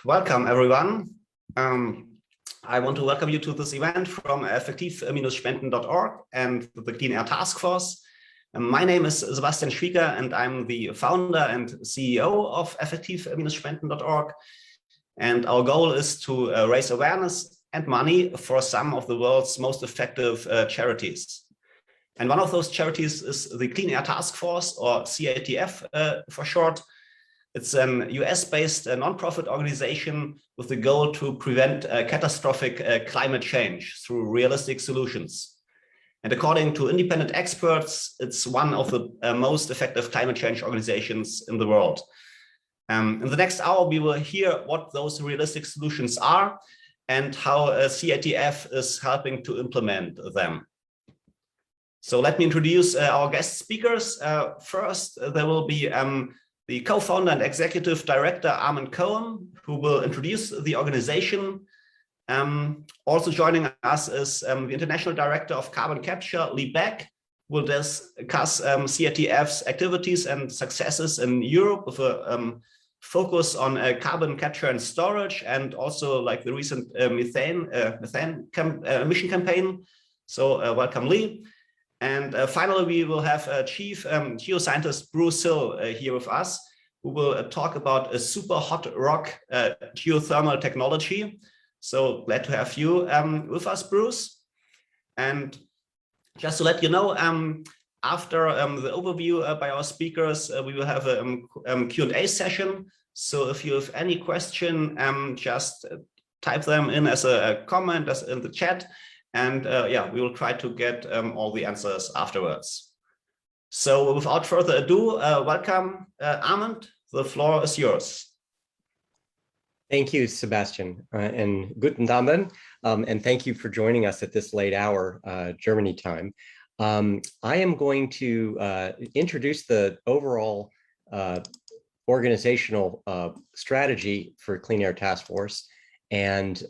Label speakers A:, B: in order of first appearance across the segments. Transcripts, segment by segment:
A: Welcome, everyone. I want to welcome you to this event from effektiv-spenden.org and the Clean Air Task Force. My name is Sebastian Schwieger, and I'm the founder and CEO of effektiv-spenden.org. And our goal is to raise awareness and money for some of the world's most effective charities. And one of those charities is the Clean Air Task Force, or CATF for short. It's an US-based nonprofit organization with the goal to prevent catastrophic climate change through realistic solutions. And according to independent experts, it's one of the most effective climate change organizations in the world. In the next hour, we will hear what those realistic solutions are and how CATF is helping to implement them. So let me introduce our guest speakers. First, there will be the co-founder and executive director, Armond Cohen, who will introduce the organization. Also joining us is the international director of carbon capture, Lee Beck, who will discuss CATF's activities and successes in Europe with a focus on carbon capture and storage, and also like the recent methane emission campaign. So welcome, Lee. And finally, we will have Chief Geoscientist Bruce Hill here with us, who will talk about a super hot rock geothermal technology. So glad to have you with us, Bruce. And just to let you know, after the overview by our speakers, we will have a Q&A session. So if you have any question, just type them in as a comment as in the chat. And yeah, we will try to get all the answers afterwards. So without further ado, welcome, Armond. The floor is yours.
B: Thank you, Sebastian, and guten Abend, and thank you for joining us at this late hour, Germany time. I am going to introduce the overall organizational strategy for Clean Air Task Force and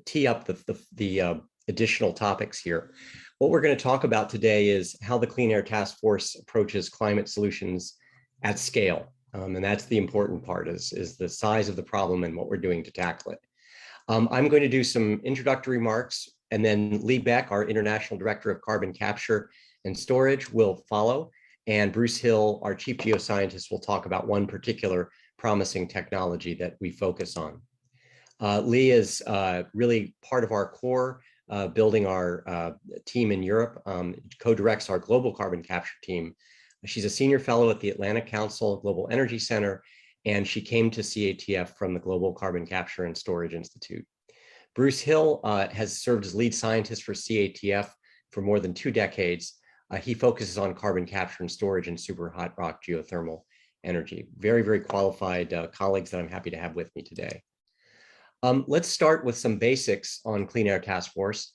B: tee up the additional topics here. What we're going to talk about today is how the Clean Air Task Force approaches climate solutions at scale. And that's the important part, is the size of the problem and what we're doing to tackle it. I'm going to do some introductory remarks, and then Lee Beck, our International Director of Carbon Capture and Storage, will follow. And Bruce Hill, our Chief Geoscientist, will talk about one particular promising technology that we focus on. Lee is really part of our core, building our team in Europe, co-directs our global carbon capture team. She's a senior fellow at the Atlantic Council Global Energy Center, and she came to CATF from the Global Carbon Capture and Storage Institute. Bruce Hill has served as lead scientist for CATF for more than 2 decades. He focuses on carbon capture and storage and super hot rock geothermal energy. Very, very qualified colleagues that I'm happy to have with me today. Let's start with some basics on Clean Air Task Force.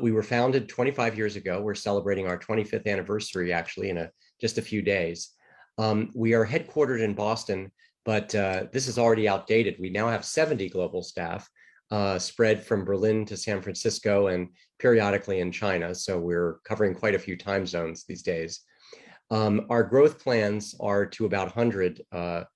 B: We were founded 25 years ago. We're celebrating our 25th anniversary, actually, in just a few days. We are headquartered in Boston, but this is already outdated. We now have 70 global staff spread from Berlin to San Francisco and periodically in China. So we're covering quite a few time zones these days. Our growth plans are to about 100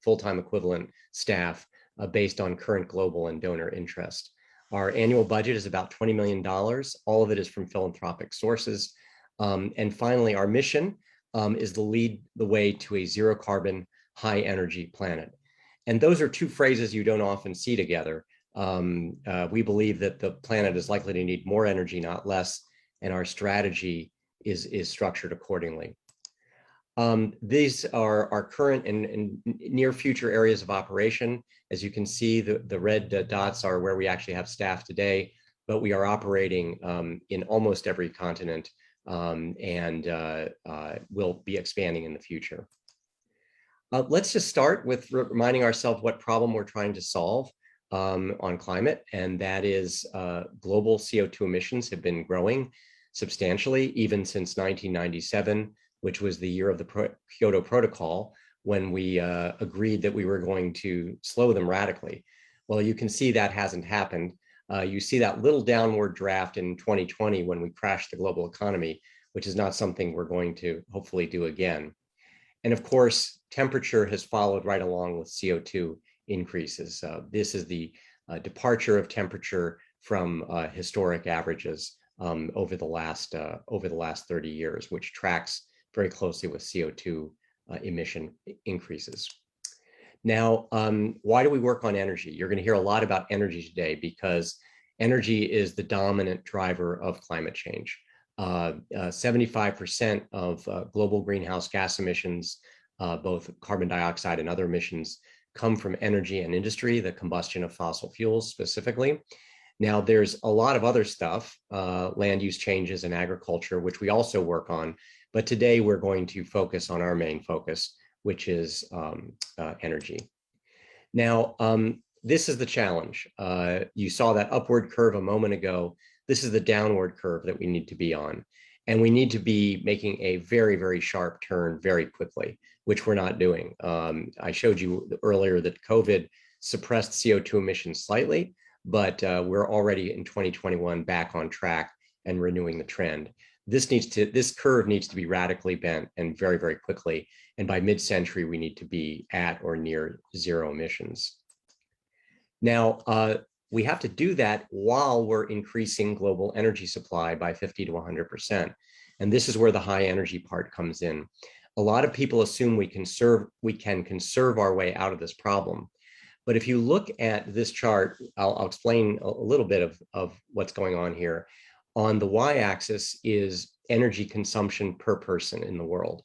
B: full-time equivalent staff based on current global and donor interest. Our annual budget is about $20 million. All of it is from philanthropic sources. And finally, our mission is to lead the way to a zero carbon, high energy planet. And those are two phrases you don't often see together. We believe that the planet is likely to need more energy, not less, and our strategy is structured accordingly. These are our current and near future areas of operation. As you can see, the red dots are where we actually have staff today, but we are operating in almost every continent and will be expanding in the future. Let's just start with reminding ourselves what problem we're trying to solve on climate, and that is global CO2 emissions have been growing substantially even since 1997, which was the year of the Kyoto Protocol, when we agreed that we were going to slow them radically. Well, you can see that hasn't happened. You see that little downward draft in 2020 when we crashed the global economy, which is not something we're going to hopefully do again. And of course, temperature has followed right along with CO2 increases. This is the departure of temperature from historic averages over the last 30 years, which tracks very closely with CO2 emission increases. Now, why do we work on energy? You're going to hear a lot about energy today because energy is the dominant driver of climate change. 75% of global greenhouse gas emissions, both carbon dioxide and other emissions, come from energy and industry, the combustion of fossil fuels specifically. Now, there's a lot of other stuff, land use changes in agriculture, which we also work on. But today we're going to focus on our main focus, which is energy. Now, this is the challenge. You saw that upward curve a moment ago. This is the downward curve that we need to be on. And we need to be making a very, very sharp turn very quickly, which we're not doing. I showed you earlier that COVID suppressed CO2 emissions slightly, but we're already in 2021 back on track and renewing the trend. This curve needs to be radically bent and very, very quickly. And by mid-century, we need to be at or near zero emissions. Now, we have to do that while we're increasing global energy supply by 50 to 100%. And this is where the high energy part comes in. A lot of people assume we can conserve our way out of this problem. But if you look at this chart, I'll explain a little bit of what's going on here. On the y-axis is energy consumption per person in the world.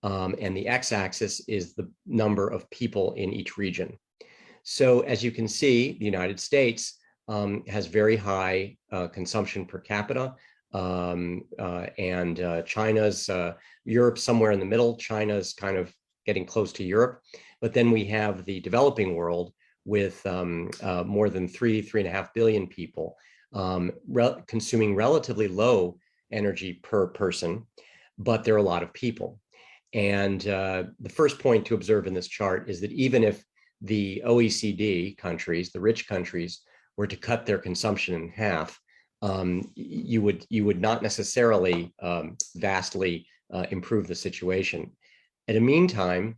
B: And the x-axis is the number of people in each region. So as you can see, the United States has very high consumption per capita, and China's, Europe's somewhere in the middle. China's kind of getting close to Europe. But then we have the developing world with more than 3.5 billion people consuming relatively low energy per person, but there are a lot of people. And the first point to observe in this chart is that even if the OECD countries, the rich countries, were to cut their consumption in half, you would not necessarily vastly improve the situation. In the meantime,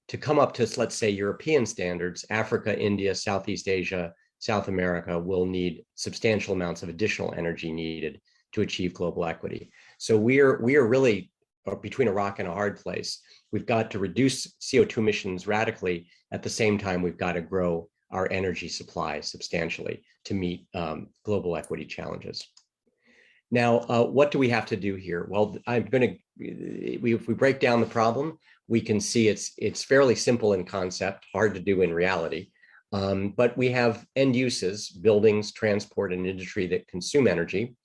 B: to come up to, let's say, European standards, Africa, India, Southeast Asia, South America will need substantial amounts of additional energy needed to achieve global equity. So we are really between a rock and a hard place. We've got to reduce CO2 emissions radically. At the same time, we've got to grow our energy supply substantially to meet global equity challenges. Now, what do we have to do here? Well, if we break down the problem, we can see it's fairly simple in concept, hard to do in reality. But we have end uses, buildings, transport, and industry that consume energy.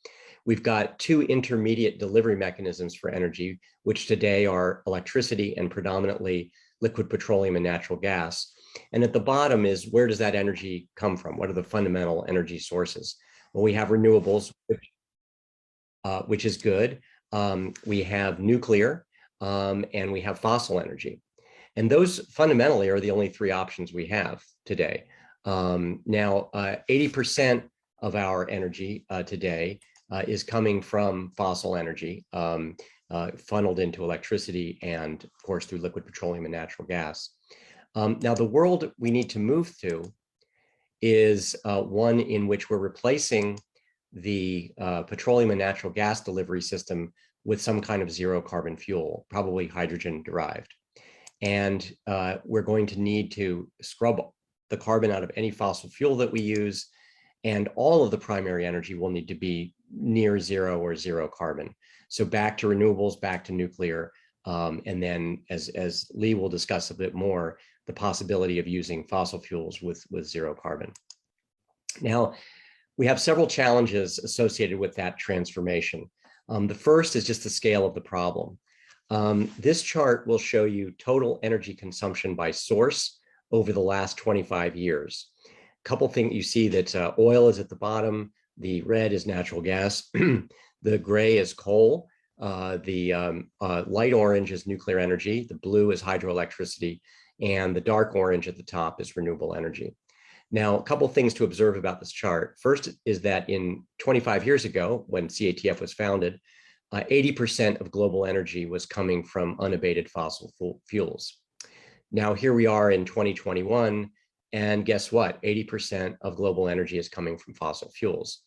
B: We've got two intermediate delivery mechanisms for energy, which today are electricity and predominantly liquid petroleum and natural gas. And at the bottom is, where does that energy come from? What are the fundamental energy sources? Well, we have renewables, which is good. We have nuclear, and we have fossil energy. And those fundamentally are the only three options we have today. Now, 80% of our energy today is coming from fossil energy, funneled into electricity and, of course, through liquid petroleum and natural gas. Now, the world we need to move to is one in which we're replacing the petroleum and natural gas delivery system with some kind of zero carbon fuel, probably hydrogen derived. And we're going to need to scrub the carbon out of any fossil fuel that we use, and all of the primary energy will need to be near zero or zero carbon. So back to renewables, back to nuclear, and then as Lee will discuss a bit more, the possibility of using fossil fuels with zero carbon. Now, we have several challenges associated with that transformation. The first is just the scale of the problem. This chart will show you total energy consumption by source over the last 25 years. A couple things you see that oil is at the bottom, the red is natural gas, the gray is coal, the light orange is nuclear energy, the blue is hydroelectricity, and the dark orange at the top is renewable energy. Now, a couple things to observe about this chart. First is that in 25 years ago, when CATF was founded, 80% of global energy was coming from unabated fossil fuels. Now, here we are in 2021, and guess what? 80% of global energy is coming from fossil fuels.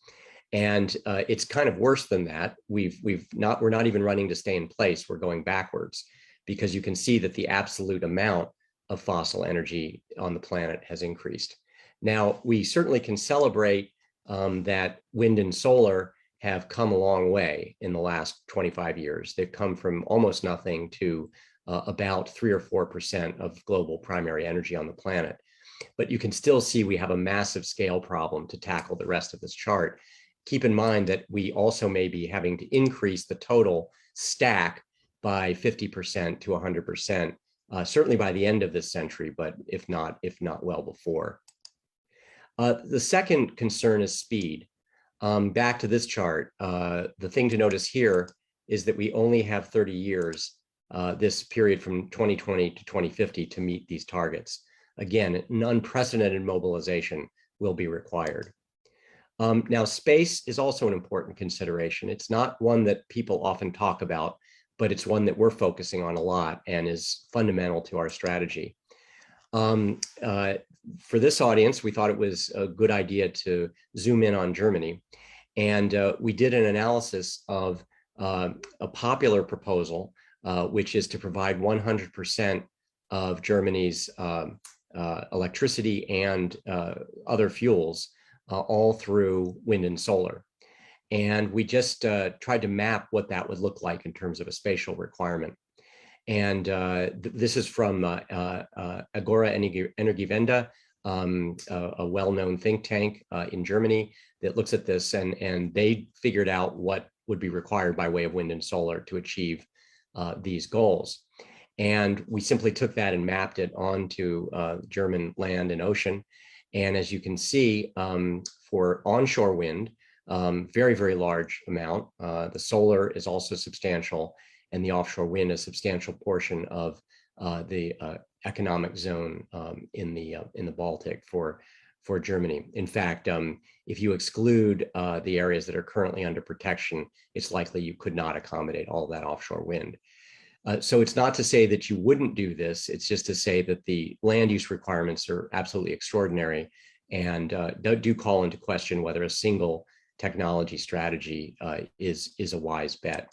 B: And it's kind of worse than that. We're not even running to stay in place. We're going backwards, because you can see that the absolute amount of fossil energy on the planet has increased. Now, we certainly can celebrate that wind and solar have come a long way in the last 25 years. They've come from almost nothing to about 3 or 4% of global primary energy on the planet. But you can still see we have a massive scale problem to tackle the rest of this chart. Keep in mind that we also may be having to increase the total stack by 50% to 100%, certainly by the end of this century, but if not well before. The second concern is speed. Back to this chart, the thing to notice here is that we only have 30 years, this period from 2020 to 2050, to meet these targets. Again, an unprecedented mobilization will be required. Now, space is also an important consideration. It's not one that people often talk about, but it's one that we're focusing on a lot and is fundamental to our strategy. For this audience, we thought it was a good idea to zoom in on Germany. And we did an analysis of a popular proposal, which is to provide 100% of Germany's electricity and other fuels all through wind and solar. And we just tried to map what that would look like in terms of a spatial requirement. And this is from Agora Energiewende, a well-known think tank in Germany that looks at this, and they figured out what would be required by way of wind and solar to achieve these goals. And we simply took that and mapped it onto German land and ocean. And as you can see, for onshore wind, very, very large amount. The solar is also substantial, and the offshore wind a substantial portion of the economic zone in the Baltic for Germany. In fact, if you exclude the areas that are currently under protection, it's likely you could not accommodate all of that offshore wind. So it's not to say that you wouldn't do this. It's just to say that the land use requirements are absolutely extraordinary, and do call into question whether a single technology strategy is a wise bet.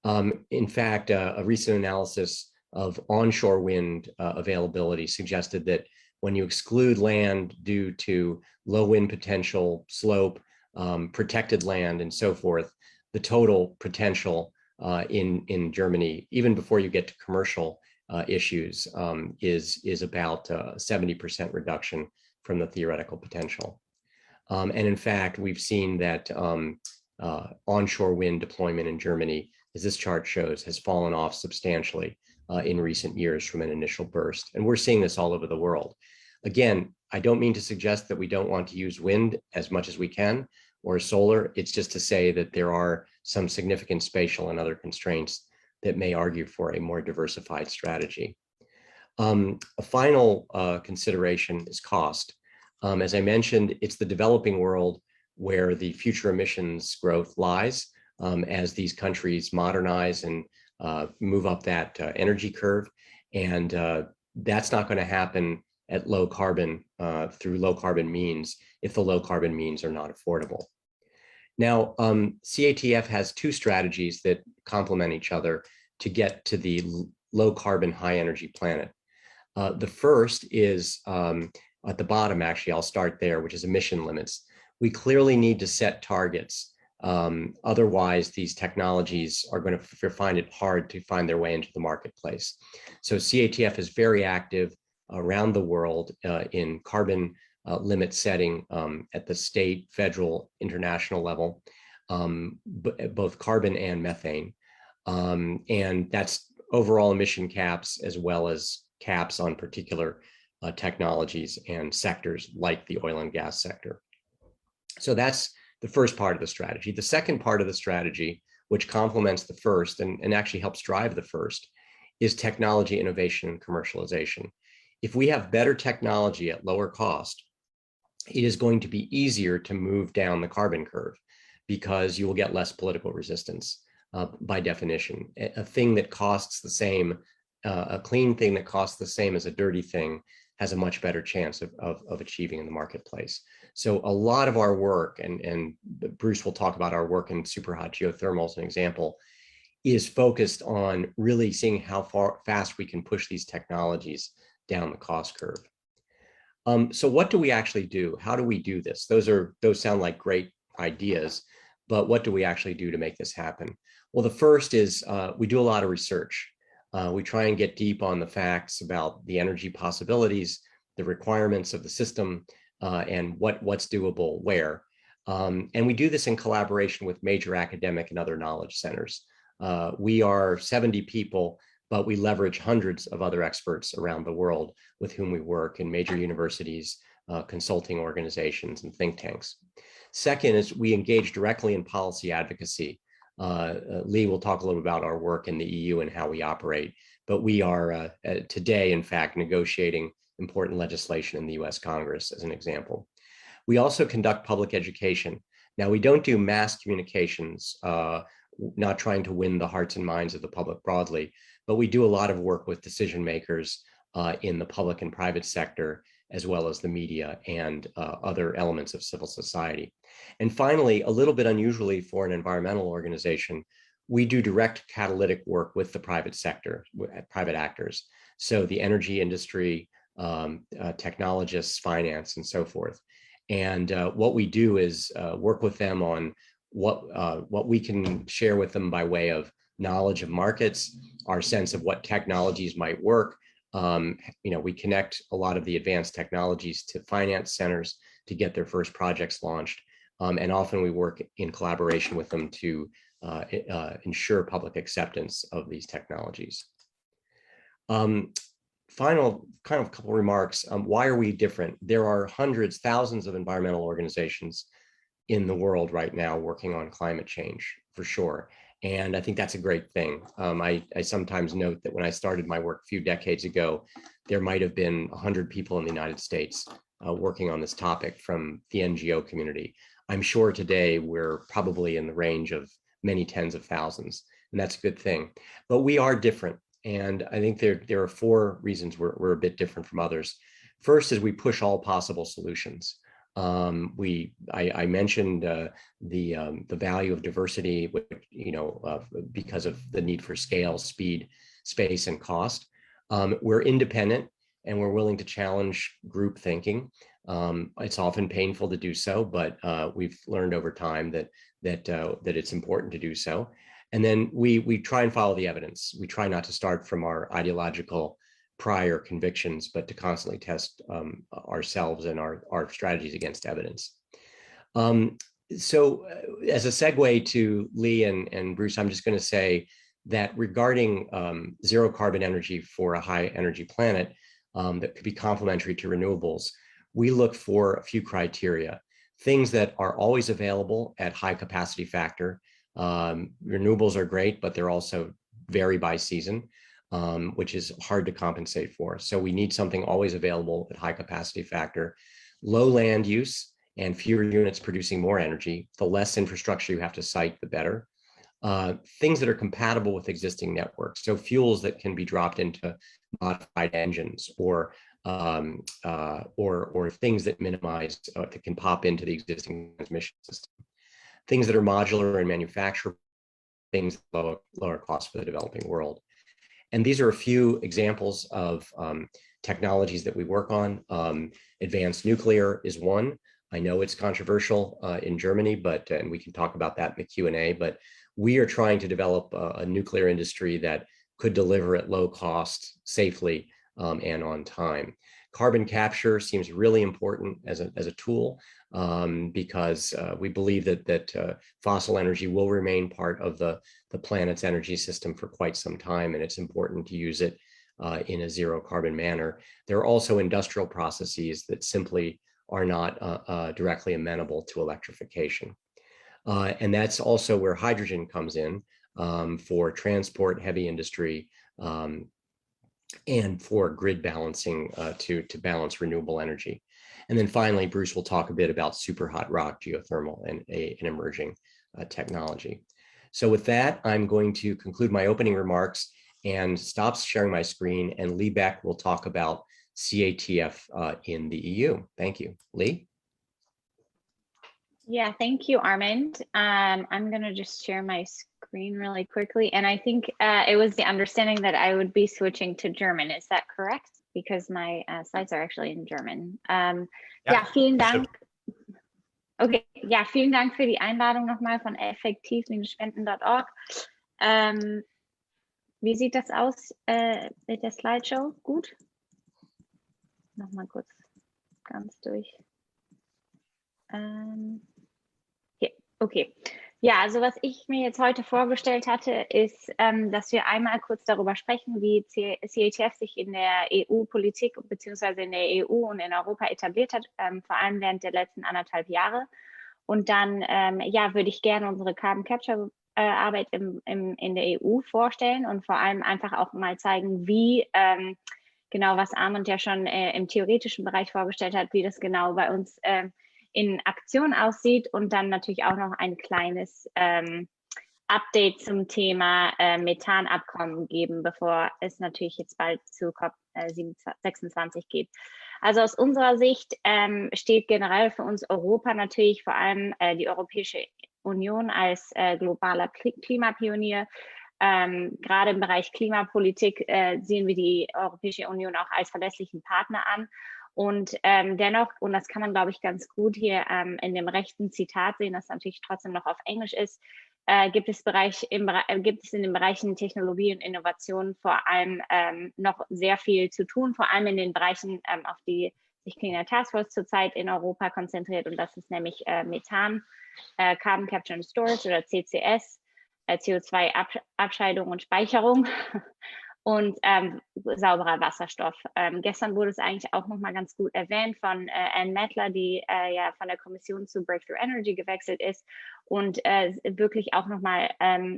B: In fact, a recent analysis of onshore wind availability suggested that when you exclude land due to low wind potential, slope, protected land, and so forth, the total potential in Germany, even before you get to commercial issues, is about 70% reduction from the theoretical potential. And in fact, we've seen that onshore wind deployment in Germany, as this chart shows, has fallen off substantially in recent years from an initial burst. And we're seeing this all over the world. Again, I don't mean to suggest that we don't want to use wind as much as we can, or solar. It's just to say that there are some significant spatial and other constraints that may argue for a more diversified strategy. A final consideration is cost. As I mentioned, it's the developing world where the future emissions growth lies as these countries modernize and move up that energy curve. And that's not going to happen at low carbon through low carbon means if the low carbon means are not affordable. Now, CATF has two strategies that complement each other to get to the low carbon, high energy planet. The first is at the bottom, actually, I'll start there, which is emission limits. We clearly need to set targets. Otherwise, these technologies are going to find it hard to find their way into the marketplace. So CATF is very active around the world in carbon limit setting at the state, federal, international level, both carbon and methane. And that's overall emission caps, as well as caps on particular technologies and sectors like the oil and gas sector. So that's the first part of the strategy. The second part of the strategy, which complements the first and actually helps drive the first, is technology innovation and commercialization. If we have better technology at lower cost, it is going to be easier to move down the carbon curve because you will get less political resistance by definition. A thing that costs the same a clean thing that costs the same as a dirty thing has a much better chance of achieving in the marketplace. So a lot of our work, and Bruce will talk about our work in super hot geothermal as an example, is focused on really seeing how fast we can push these technologies down the cost curve. So what do we actually do? How do we do this? Those sound like great ideas, but what do we actually do to make this happen? Well, the first is we do a lot of research. We try and get deep on the facts about the energy possibilities, the requirements of the system, and what's doable where. And we do this in collaboration with major academic and other knowledge centers. We are 70 people, but we leverage hundreds of other experts around the world with whom we work in major universities, consulting organizations, and think tanks. Second is we engage directly in policy advocacy. Lee will talk a little about our work in the EU and how we operate, but we are today, in fact, negotiating important legislation in the US Congress as an example. We also conduct public education. Now, we don't do mass communications, not trying to win the hearts and minds of the public broadly, but we do a lot of work with decision makers in the public and private sector, as well as the media and other elements of civil society. And finally, a little bit unusually for an environmental organization, we do direct catalytic work with the private sector, private actors. So the energy industry, technologists, finance, and so forth. And what we do is work with them on what we can share with them by way of knowledge of markets, our sense of what technologies might work. We connect a lot of the advanced technologies to finance centers to get their first projects launched. And often we work in collaboration with them to ensure public acceptance of these technologies. Final couple remarks. Why are we different? There are hundreds, thousands of environmental organizations in the world right now working on climate change, for sure. And I think that's a great thing. I sometimes note that when I started my work a few decades ago, there might have been 100 people in the United States working on this topic from the NGO community. I'm sure today we're probably in the range of many tens of thousands, and that's a good thing. But we are different. And I think there are four reasons we're a bit different from others. First is we push all possible solutions. I mentioned the value of diversity, because of the need for scale, speed, space, and cost. We're independent and we're willing to challenge group thinking. It's often painful to do so, but we've learned over time that it's important to do so. And then we try and follow the evidence. We try not to start from our ideological prior convictions, but to constantly test ourselves and our strategies against evidence. So as a segue to Lee and Bruce, I'm just going to say that regarding zero carbon energy for a high energy planet that could be complementary to renewables, we look for a few criteria, things that are always available at high capacity factor. Renewables are great, but they're also vary by season, which is hard to compensate for. So we need something always available at high capacity factor, low land use, and fewer units producing more energy. The less infrastructure you have to site, the better. Things that are compatible with existing networks. So fuels that can be dropped into modified engines, or things that minimize, that can pop into the existing transmission system. Things that are modular and manufacturable, things lower cost for the developing world. And these are a few examples of technologies that we work on. Advanced nuclear is one. I know it's controversial in Germany, and we can talk about that in the Q&A, but we are trying to develop a nuclear industry that could deliver at low cost, safely, and on time. Carbon capture seems really important as a tool, because we believe that fossil energy will remain part of the planet's energy system for quite some time, and it's important to use it in a zero carbon manner. There are also industrial processes that simply are not directly amenable to electrification. And that's also where hydrogen comes in for transport, heavy industry, and for grid balancing to balance renewable energy. And then finally, Bruce will talk a bit about super hot rock geothermal and an emerging technology. So with that, I'm going to conclude my opening remarks and stop sharing my screen, and Lee Beck will talk about CATF in the EU. Thank you. Lee?
C: Yeah, thank you, Armond. I'm going to just share my screen really quickly. And I think it was the understanding that I would be switching to German. Is that correct? Because my slides are actually in German. Ja, vielen Dank. Okay, ja, vielen Dank für die Einladung nochmal von effektiv-spenden.org. Wie sieht das aus mit der Slideshow? Gut? Nochmal kurz ganz durch. Hier, okay. Ja, also was ich mir jetzt heute vorgestellt hatte, ist, dass wir einmal kurz darüber sprechen, wie CATF sich in der EU-Politik bzw. in der EU und in Europa etabliert hat, vor allem während der letzten 1,5 Jahre. Und dann ja, würde ich gerne unsere Carbon Capture Arbeit in der EU vorstellen und vor allem einfach auch mal zeigen, wie genau, was Armond ja schon im theoretischen Bereich vorgestellt hat, wie das genau bei uns in Aktion aussieht, und dann natürlich auch noch ein kleines Update zum Thema Methanabkommen geben, bevor es natürlich jetzt bald zu COP26 geht. Also aus unserer Sicht steht generell für uns Europa natürlich vor allem die Europäische Union als globaler Klimapionier. Gerade im Bereich Klimapolitik sehen wir die Europäische Union auch als verlässlichen Partner an. Und dennoch, und das kann man, glaube ich, ganz gut hier in dem rechten Zitat sehen, das natürlich trotzdem noch auf Englisch ist, gibt es in den Bereichen Technologie und Innovation vor allem noch sehr viel zu tun, vor allem in den Bereichen, auf die sich Clean Air Task Force zurzeit in Europa konzentriert, und das ist nämlich Methan, Carbon Capture and Storage oder CCS, CO2-Abscheidung und Speicherung und sauberer Wasserstoff. Gestern wurde es eigentlich auch nochmal ganz gut erwähnt von Anne Mettler, die ja von der Kommission zu Breakthrough Energy gewechselt ist und wirklich auch nochmal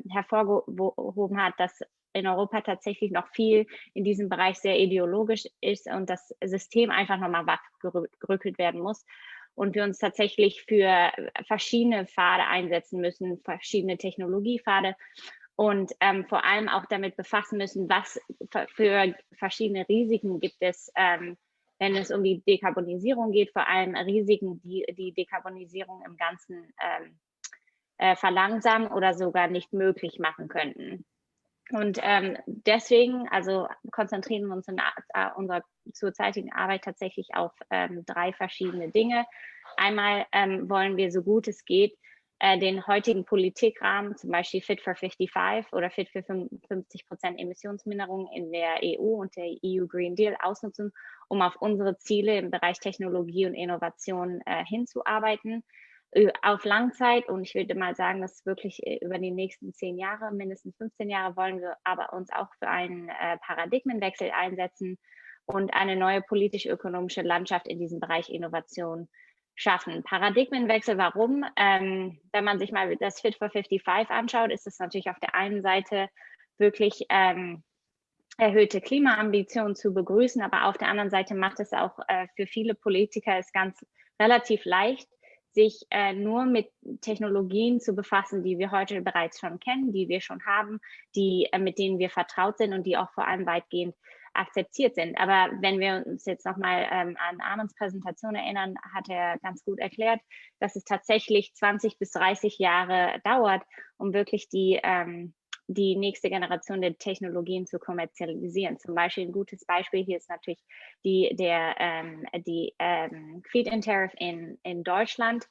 C: hervorgehoben hat, dass in Europa tatsächlich noch viel in diesem Bereich sehr ideologisch ist und das System einfach nochmal wachgerückelt werden muss. Und wir uns tatsächlich für verschiedene Pfade einsetzen müssen, verschiedene Technologiepfade, und vor allem auch damit befassen müssen, was für verschiedene Risiken gibt es, wenn es um die Dekarbonisierung geht, vor allem Risiken, die die Dekarbonisierung im Ganzen verlangsamen oder sogar nicht möglich machen könnten. Und deswegen, also konzentrieren wir uns in unserer zurzeitigen Arbeit tatsächlich auf 3 verschiedene Dinge. Einmal wollen wir, so gut es geht, den heutigen Politikrahmen, zum Beispiel Fit for 55 oder Fit für 55% Emissionsminderung in der EU und der EU Green Deal ausnutzen, um auf unsere Ziele im Bereich Technologie und Innovation hinzuarbeiten. Auf Langzeit, und ich würde mal sagen, dass wirklich über die nächsten 10 Jahre, mindestens 15 Jahre, wollen wir aber uns auch für einen Paradigmenwechsel einsetzen und eine neue politisch-ökonomische Landschaft in diesem Bereich Innovation schaffen. Paradigmenwechsel, warum? Wenn man sich mal das Fit for 55 anschaut, ist es natürlich auf der einen Seite wirklich erhöhte Klimaambitionen zu begrüßen, aber auf der anderen Seite macht es auch für viele Politiker es ganz relativ leicht, sich nur mit Technologien zu befassen, die wir heute bereits schon kennen, die wir schon haben, mit denen wir vertraut sind und die auch vor allem weitgehend akzeptiert sind. Aber wenn wir uns jetzt nochmal an Armonds Präsentation erinnern, hat er ganz gut erklärt, dass es tatsächlich 20 bis 30 Jahre dauert, um wirklich die nächste Generation der Technologien zu kommerzialisieren. Zum Beispiel ein gutes Beispiel hier ist natürlich der Feed-in-Tariff in Deutschland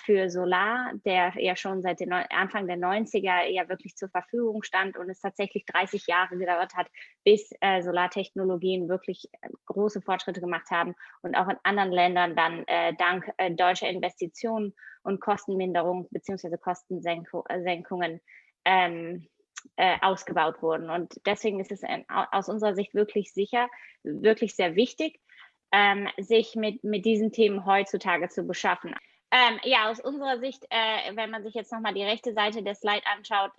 C: für Solar, der ja schon seit Anfang der 90er ja wirklich zur Verfügung stand und es tatsächlich 30 Jahre gedauert hat, bis Solartechnologien wirklich große Fortschritte gemacht haben und auch in anderen Ländern dann dank deutscher Investitionen und Kostenminderung bzw. Kostensenkungen ausgebaut wurden. Und deswegen ist es aus unserer Sicht wirklich sehr wichtig, sich mit diesen Themen heutzutage zu beschaffen. Ja, aus unserer Sicht, wenn man sich jetzt nochmal die rechte Seite der Slide anschaut,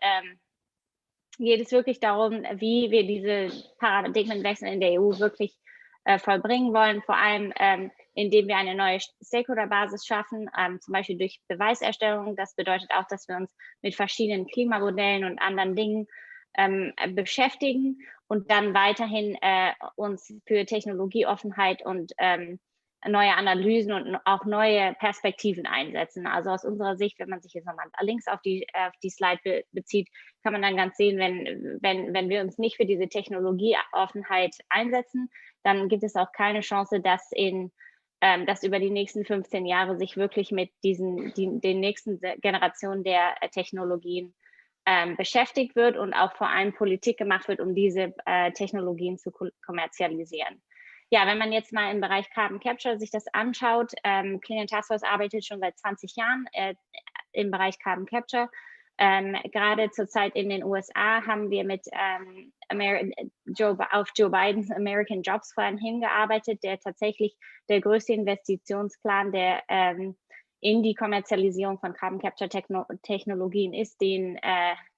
C: geht es wirklich darum, wie wir diese Paradigmenwechsel in der EU wirklich vollbringen wollen, vor allem indem wir eine neue Stakeholder-Basis schaffen, zum Beispiel durch Beweiserstellung. Das bedeutet auch, dass wir uns mit verschiedenen Klimamodellen und anderen Dingen beschäftigen und dann weiterhin uns für Technologieoffenheit und neue Analysen und auch neue Perspektiven einsetzen. Also aus unserer Sicht, wenn man sich jetzt nochmal links auf die Slide bezieht, kann man dann ganz sehen, wenn wir uns nicht für diese Technologieoffenheit einsetzen, dann gibt es auch keine Chance, dass über die nächsten 15 Jahre sich wirklich mit den nächsten Generationen der Technologien beschäftigt wird und auch vor allem Politik gemacht wird, um diese Technologien zu kommerzialisieren. Ja, wenn man jetzt mal im Bereich Carbon Capture sich das anschaut, Clean Air Task Force arbeitet schon seit 20 Jahren im Bereich Carbon Capture. Gerade zurzeit in den USA haben wir mit auf Joe Bidens American Jobs Plan hingearbeitet, der tatsächlich der größte Investitionsplan, der in die Kommerzialisierung von Carbon Capture Technologien ist, den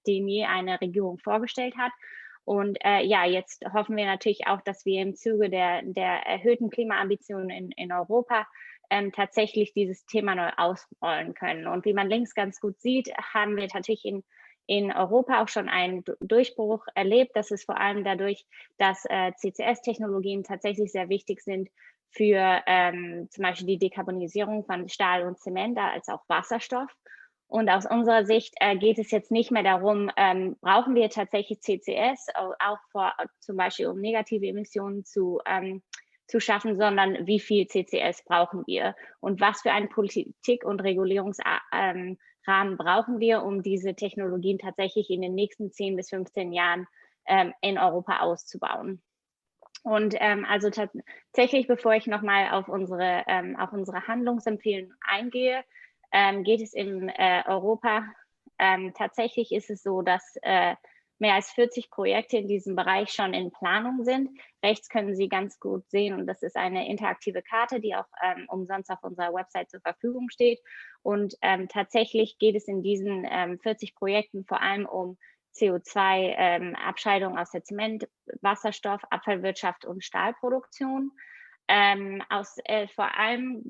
C: je eine Regierung vorgestellt hat. Und ja, jetzt hoffen wir natürlich auch, dass wir im Zuge der erhöhten Klimaambitionen in Europa tatsächlich dieses Thema neu ausrollen können. Und wie man links ganz gut sieht, haben wir tatsächlich in Europa auch schon einen Durchbruch erlebt. Das ist vor allem dadurch, dass CCS-Technologien tatsächlich sehr wichtig sind für zum Beispiel die Dekarbonisierung von Stahl und Zement als auch Wasserstoff. Und aus unserer Sicht geht es jetzt nicht mehr darum, brauchen wir tatsächlich CCS, auch zum Beispiel um negative Emissionen zu schaffen, sondern wie viel CCS brauchen wir und was für einen Politik- und Regulierungsrahmen brauchen wir, um diese Technologien tatsächlich in den nächsten 10 bis 15 Jahren in Europa auszubauen. Und also tatsächlich, bevor ich nochmal auf unsere Handlungsempfehlungen eingehe, geht es in Europa. Tatsächlich ist es so, dass mehr als 40 Projekte in diesem Bereich schon in Planung sind. Rechts können Sie ganz gut sehen, und das ist eine interaktive Karte, die auch umsonst auf unserer Website zur Verfügung steht. Und tatsächlich geht es in diesen 40 Projekten vor allem um CO2-Abscheidung aus der Zement-, Wasserstoff-, Abfallwirtschaft und Stahlproduktion. Vor allem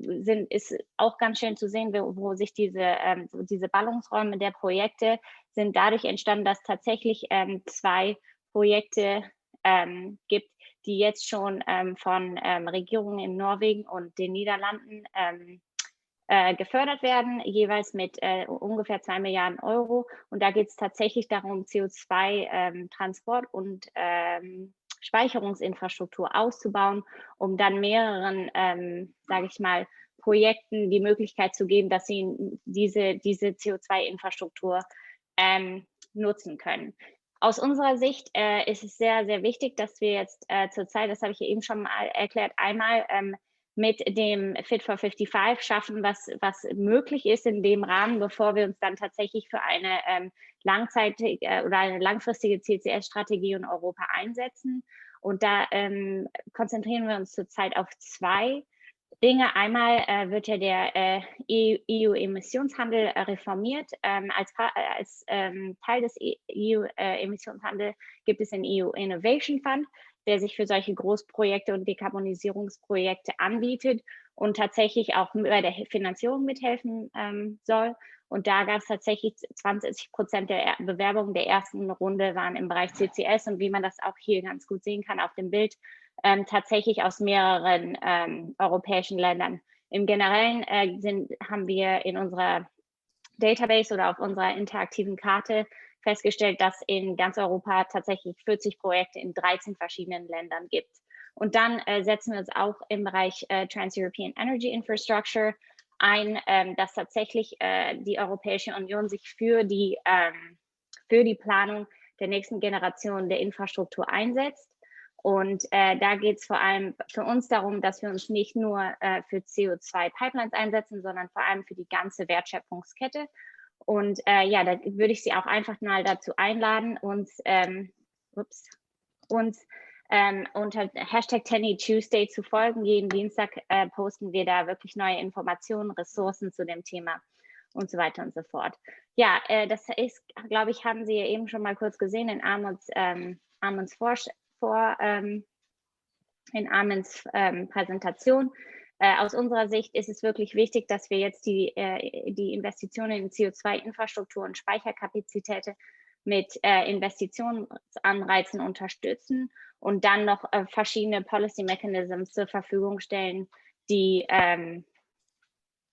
C: ist auch ganz schön zu sehen, wo sich diese Ballungsräume der Projekte sind dadurch entstanden, dass tatsächlich 2 Projekte gibt, die jetzt schon von Regierungen in Norwegen und den Niederlanden gefördert werden, jeweils mit ungefähr 2 Milliarden Euro. Und da geht es tatsächlich darum, CO2-Transport und Speicherungsinfrastruktur auszubauen, um dann mehreren, sage ich mal, Projekten die Möglichkeit zu geben, dass sie diese CO2-Infrastruktur nutzen können. Aus unserer Sicht ist es sehr, sehr wichtig, dass wir jetzt zurzeit, das habe ich ja eben schon mal erklärt, einmal mit dem Fit for 55 schaffen, was möglich ist in dem Rahmen, bevor wir uns dann tatsächlich für eine langzeitige oder eine langfristige CCS-Strategie in Europa einsetzen. Und da konzentrieren wir uns zurzeit auf 2 Dinge. Einmal wird ja der EU-Emissionshandel reformiert. Als Teil des EU-Emissionshandels gibt es den EU Innovation Fund, der sich für solche Großprojekte und Dekarbonisierungsprojekte anbietet und tatsächlich auch bei der Finanzierung mithelfen soll. Und da gab es tatsächlich 20% der Bewerbungen der ersten Runde waren im Bereich CCS, und wie man das auch hier ganz gut sehen kann auf dem Bild, tatsächlich aus mehreren europäischen Ländern. Im Generellen haben wir in unserer Database oder auf unserer interaktiven Karte festgestellt, dass in ganz Europa tatsächlich 40 Projekte in 13 verschiedenen Ländern gibt. Und dann setzen wir uns auch im Bereich Trans-European Energy Infrastructure ein, dass tatsächlich die Europäische Union sich für die Planung der nächsten Generation der Infrastruktur einsetzt. Und da geht es vor allem für uns darum, dass wir uns nicht nur für CO2-Pipelines einsetzen, sondern vor allem für die ganze Wertschöpfungskette. Und ja, da würde ich Sie auch einfach mal dazu einladen, uns unter Hashtag Tenny Tuesday zu folgen. Jeden Dienstag posten wir da wirklich neue Informationen, Ressourcen zu dem Thema und so weiter und so fort. Ja, das ist, glaube ich, haben Sie ja eben schon mal kurz gesehen in Armonds Präsentation. Aus unserer Sicht ist es wirklich wichtig, dass wir jetzt die Investitionen in CO2-Infrastruktur und Speicherkapazitäten mit Investitionsanreizen unterstützen und dann noch verschiedene Policy Mechanisms zur Verfügung stellen, die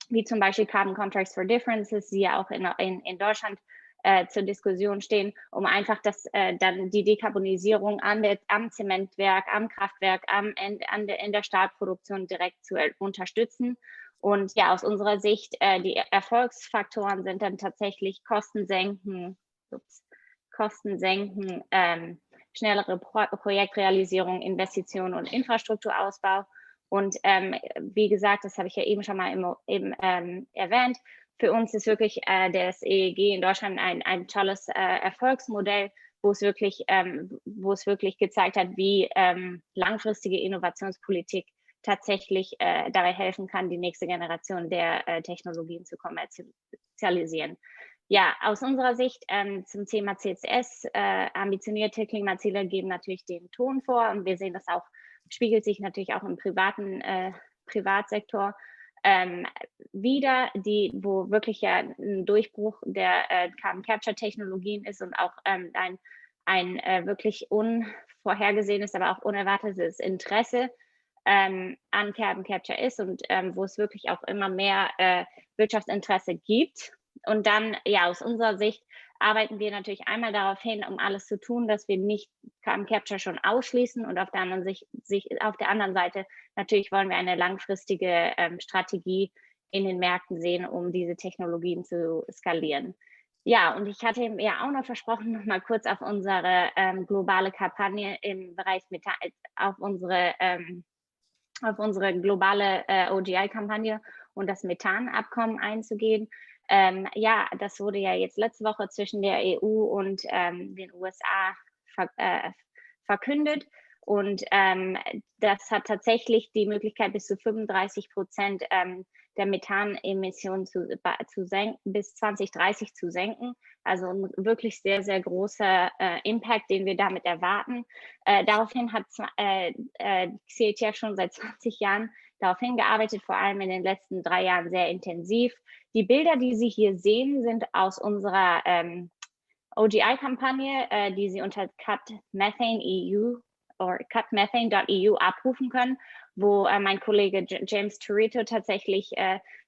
C: wie zum Beispiel Carbon Contracts for Differences, die ja auch in Deutschland zur Diskussion stehen, um einfach dann die Dekarbonisierung am Zementwerk, am Kraftwerk, in der Stahlproduktion direkt zu unterstützen. Und ja, aus unserer Sicht, die Erfolgsfaktoren sind dann tatsächlich Kosten senken, schnellere Projektrealisierung, Investitionen und Infrastrukturausbau. Und wie gesagt, das habe ich ja eben schon mal erwähnt, für uns ist wirklich das EEG in Deutschland ein tolles Erfolgsmodell, wo es wirklich gezeigt hat, wie langfristige Innovationspolitik tatsächlich dabei helfen kann, die nächste Generation der Technologien zu kommerzialisieren. Ja, aus unserer Sicht zum Thema CCS, ambitionierte Klimaziele geben natürlich den Ton vor und wir sehen das auch, spiegelt sich natürlich auch im Privatsektor wieder, wo wirklich ja ein Durchbruch der Carbon Capture Technologien ist und auch ein wirklich unvorhergesehenes, aber auch unerwartetes Interesse an Carbon Capture ist und wo es wirklich auch immer mehr Wirtschaftsinteresse gibt. Und dann, ja, aus unserer Sicht arbeiten wir natürlich einmal darauf hin, um alles zu tun, dass wir nicht Carbon Capture schon ausschließen und auf der anderen Seite natürlich wollen wir eine langfristige Strategie in den Märkten sehen, um diese Technologien zu skalieren. Ja, und ich hatte ja auch noch versprochen, noch mal kurz auf unsere globale Kampagne im Bereich Methan, auf unsere globale OGI-Kampagne und das Methanabkommen einzugehen. Ja, das wurde ja jetzt letzte Woche zwischen der EU und den USA verkündet. Und das hat tatsächlich die Möglichkeit, bis zu 35% der Methanemissionen bis 2030 zu senken. Also ein wirklich sehr, sehr großer Impact, den wir damit erwarten. Daraufhin hat CATF schon seit 20 Jahren darauf hingearbeitet, vor allem in den letzten 3 Jahren sehr intensiv. Die Bilder, die Sie hier sehen, sind aus unserer OGI-Kampagne, die Sie unter cutmethane.eu abrufen können, wo mein Kollege James Turito tatsächlich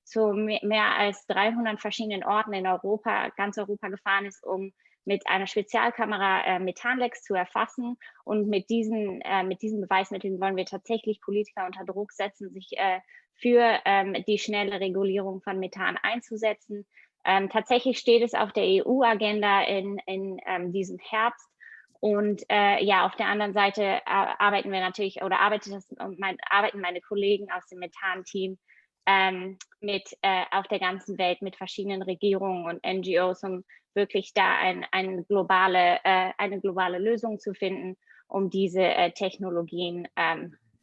C: zu mehr als 300 verschiedenen Orten in ganz Europa gefahren ist, um mit einer Spezialkamera Methanlecks zu erfassen. Und mit diesen Beweismitteln wollen wir tatsächlich Politiker unter Druck setzen, sich für die schnelle Regulierung von Methan einzusetzen. Tatsächlich steht es auf der EU-Agenda in diesem Herbst. Und ja, auf der anderen Seite arbeiten meine Kollegen aus dem Methan-Team auf der ganzen Welt mit verschiedenen Regierungen und NGOs, um wirklich da eine globale Lösung zu finden, um diese Technologien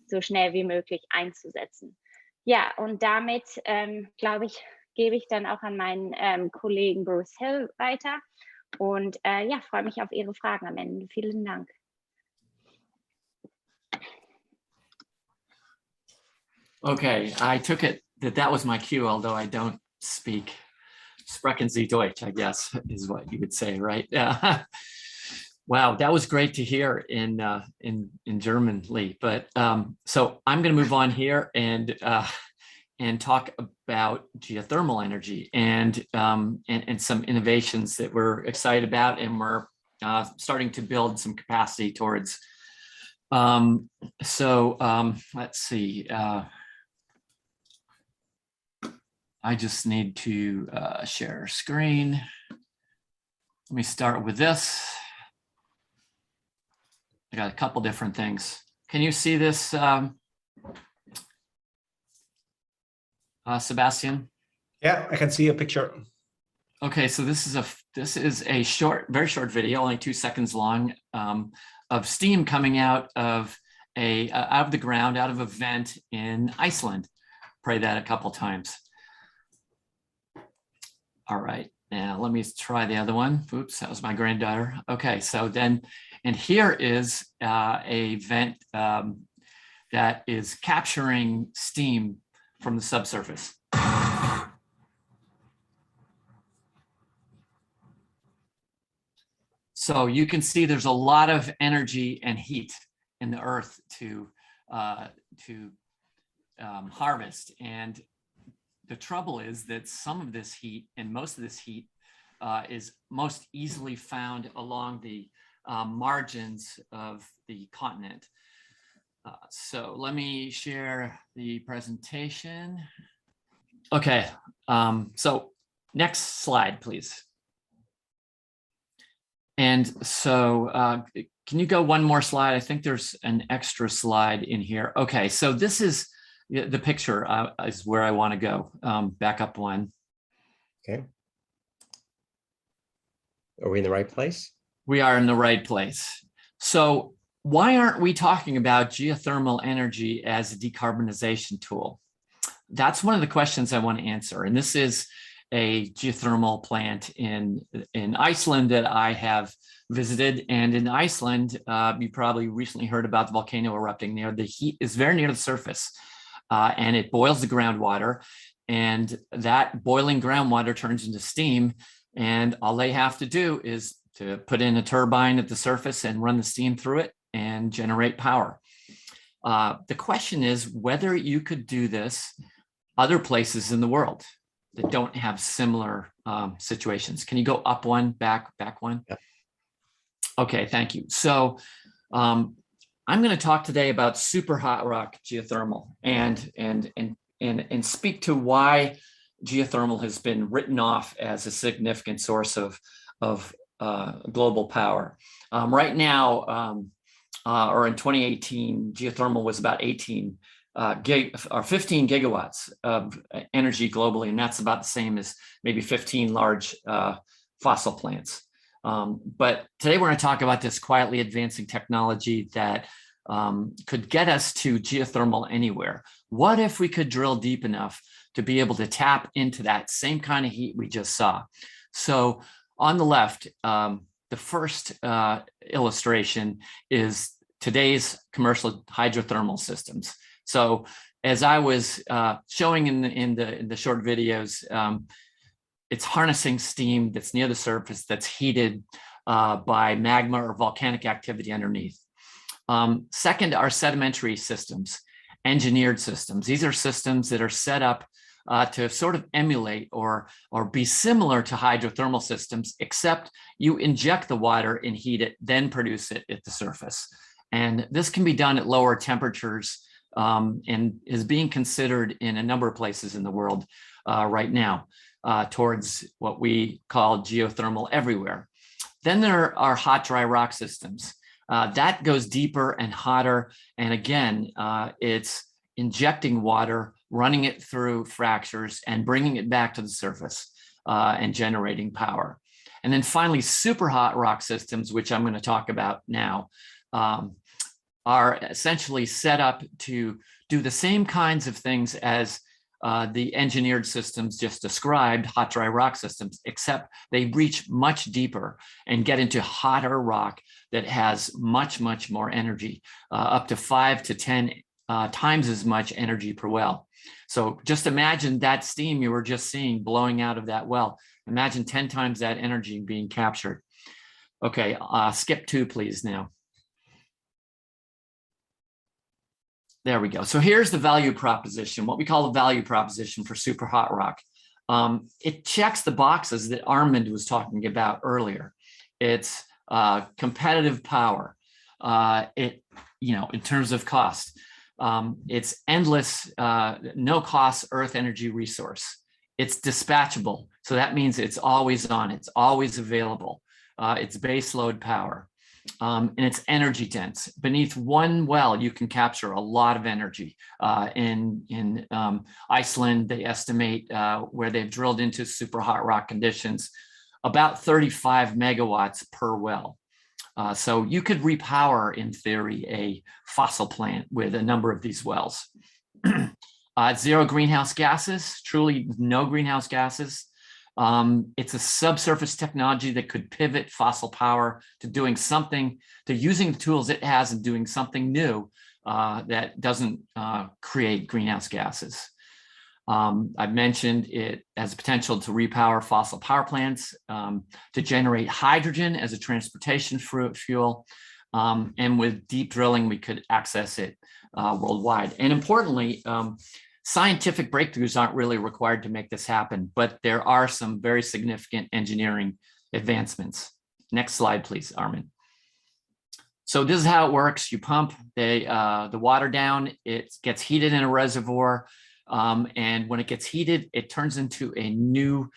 C: so schnell wie möglich einzusetzen. Ja, und damit, glaube ich, gebe ich dann auch an meinen Kollegen Bruce Hill weiter. Und ja, freue mich auf Ihre Fragen am Ende. Vielen Dank.
D: Okay, I took it that was my cue, although I don't speak Sprechen Sie Deutsch, I guess, is what you would say, right? Wow, that was great to hear in German, Lee. But so I'm going to move on here and talk about geothermal energy and some innovations that we're excited about and we're starting to build some capacity towards. Let's see. I just need to share screen. Let me start with this. I got a couple different things. Can you see this, Sebastian?
A: Yeah, I can see a picture.
D: Okay, so this is a very short video, only 2 seconds long, of steam coming out of the ground, out of a vent in Iceland. Pray that a couple times. All right, now let me try the other one. Oops, that was my granddaughter. Okay, so then, and here is a vent that is capturing steam from the subsurface. So you can see there's a lot of energy and heat in the earth to harvest. And the trouble is that some of this heat and most of this heat is most easily found along the margins of the continent. So let me share the presentation. Okay, so next slide, please. And so can you go one more slide? I think there's an extra slide in here. Okay, so this is the picture is where I want to go. Back up one.
B: Okay. Are we in the right place?
D: We are in the right place. So why aren't we talking about geothermal energy as a decarbonization tool? That's one of the questions I want to answer. And this is a geothermal plant in Iceland that I have visited. And in Iceland, you probably recently heard about the volcano erupting there. The heat is very near the surface and it boils the groundwater. And that boiling groundwater turns into steam. And all they have to do is to put in a turbine at the surface and run the steam through it and generate power. The question is whether you could do this other places in the world that don't have similar situations. Can you go up one, back one?
B: Yep.
D: Okay, thank you. So I'm going to talk today about super hot rock geothermal and speak to why geothermal has been written off as a significant source of global power. Right now, or in 2018, geothermal was about 15 gigawatts of energy globally, and that's about the same as maybe 15 large fossil plants. But today we're going to talk about this quietly advancing technology that could get us to geothermal anywhere. What if we could drill deep enough to be able to tap into that same kind of heat we just saw? So on the left, the first illustration is today's commercial hydrothermal systems. So as I was showing in the short videos, it's harnessing steam that's near the surface that's heated by magma or volcanic activity underneath. Second are sedimentary systems, engineered systems. These are systems that are set up to sort of emulate or be similar to hydrothermal systems, except you inject the water and heat it, then produce it at the surface. And this can be done at lower temperatures and is being considered in a number of places in the world right now towards what we call geothermal everywhere. Then there are hot, dry rock systems. That goes deeper and hotter. And again, it's injecting water, running it through fractures and bringing it back to the surface and generating power. And then finally, super hot rock systems, which I'm going to talk about now, are essentially set up to do the same kinds of things as the engineered systems just described, hot, dry rock systems, except they reach much deeper and get into hotter rock that has much, much more energy, up to 5 to 10 times as much energy per well. So just imagine that steam you were just seeing blowing out of that well. Imagine 10 times that energy being captured. Okay, skip 2, please now. There we go. So here's the value proposition, what we call the value proposition for super hot rock. It checks the boxes that Armond was talking about earlier. It's competitive power. In terms of cost, it's endless, no cost earth energy resource. It's dispatchable. So that means it's always on, it's always available. It's base load power. And it's energy dense. Beneath one well, you can capture a lot of energy. In Iceland, they estimate where they've drilled into super hot rock conditions, about 35 megawatts per well. So you could repower, in theory, a fossil plant with a number of these wells. Zero greenhouse gases, truly no greenhouse gases. It's a subsurface technology that could pivot fossil power to doing something, to using the tools it has and doing something new that doesn't create greenhouse gases. I've mentioned it has potential to repower fossil power plants, to generate hydrogen as a transportation fuel, and with deep drilling, we could access it worldwide. And importantly, scientific breakthroughs aren't really required to make this happen, but there are some very significant engineering advancements. Next slide, please, Armond. So this is how it works. You pump the water down, it gets heated in a reservoir, and when it gets heated, it turns into a new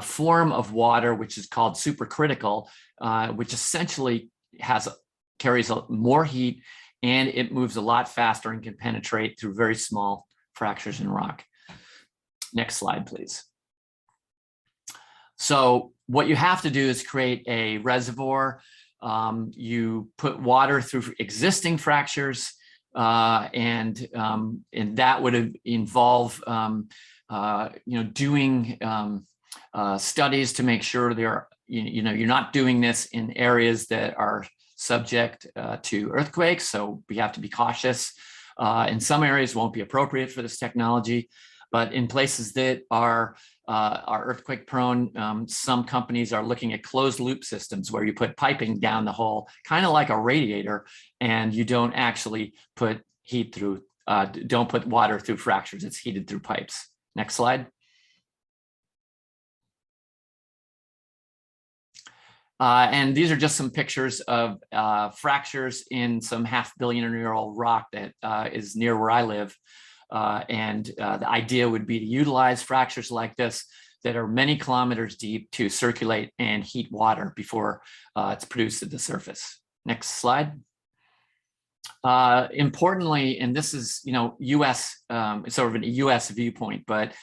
D: form of water, which is called supercritical, which essentially carries more heat, and it moves a lot faster and can penetrate through very small fractures in rock. Next slide, please. So what you have to do is create a reservoir. You put water through existing fractures, and that would involve doing studies to make sure you're not doing this in areas that are subject to earthquakes, so we have to be cautious. In some areas won't be appropriate for this technology, but in places that are earthquake prone, some companies are looking at closed loop systems where you put piping down the hole, kind of like a radiator, and you don't actually put heat through, don't put water through fractures, it's heated through pipes. Next slide. And these are just some pictures of fractures in some half-billion-year-old rock that is near where I live. And the idea would be to utilize fractures like this that are many kilometers deep to circulate and heat water before it's produced at the surface. Next slide. Importantly, and this is, US, it's sort of a US viewpoint, but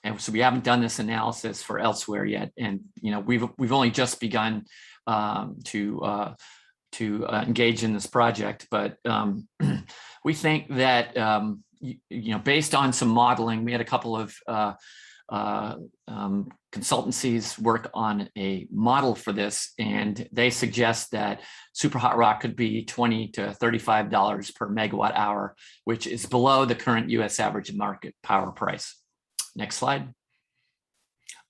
D: and so we haven't done this analysis for elsewhere yet, and we've only just begun to engage in this project. But we think that based on some modeling, we had a couple of consultancies work on a model for this, and they suggest that super hot rock could be $20 to $35 per megawatt hour, which is below the current US average market power price. Next slide.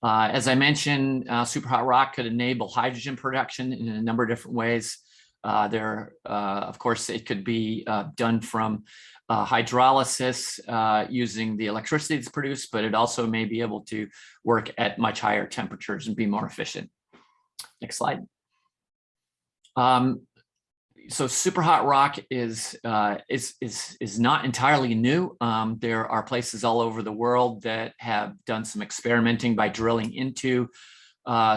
D: As I mentioned, super hot rock could enable hydrogen production in a number of different ways. Of course, it could be done from hydrolysis using the electricity that's produced, but it also may be able to work at much higher temperatures and be more efficient. Next slide. So super hot rock is not entirely new. There are places all over the world that have done some experimenting by drilling into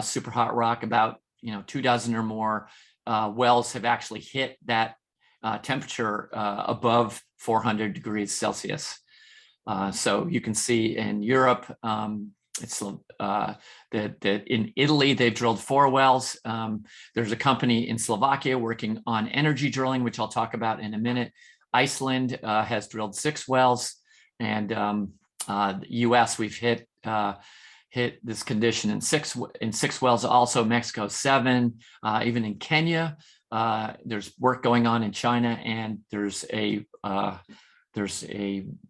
D: super hot rock. About 24 or more wells have actually hit that temperature above 400 degrees Celsius. So you can see in Europe, it's that in Italy, they've drilled 4 wells. There's a company in Slovakia working on energy drilling, which I'll talk about in a minute. Iceland has drilled 6 wells, and the US, we've hit this condition in six wells. Also, Mexico 7. Even in Kenya, there's work going on in China, and there's a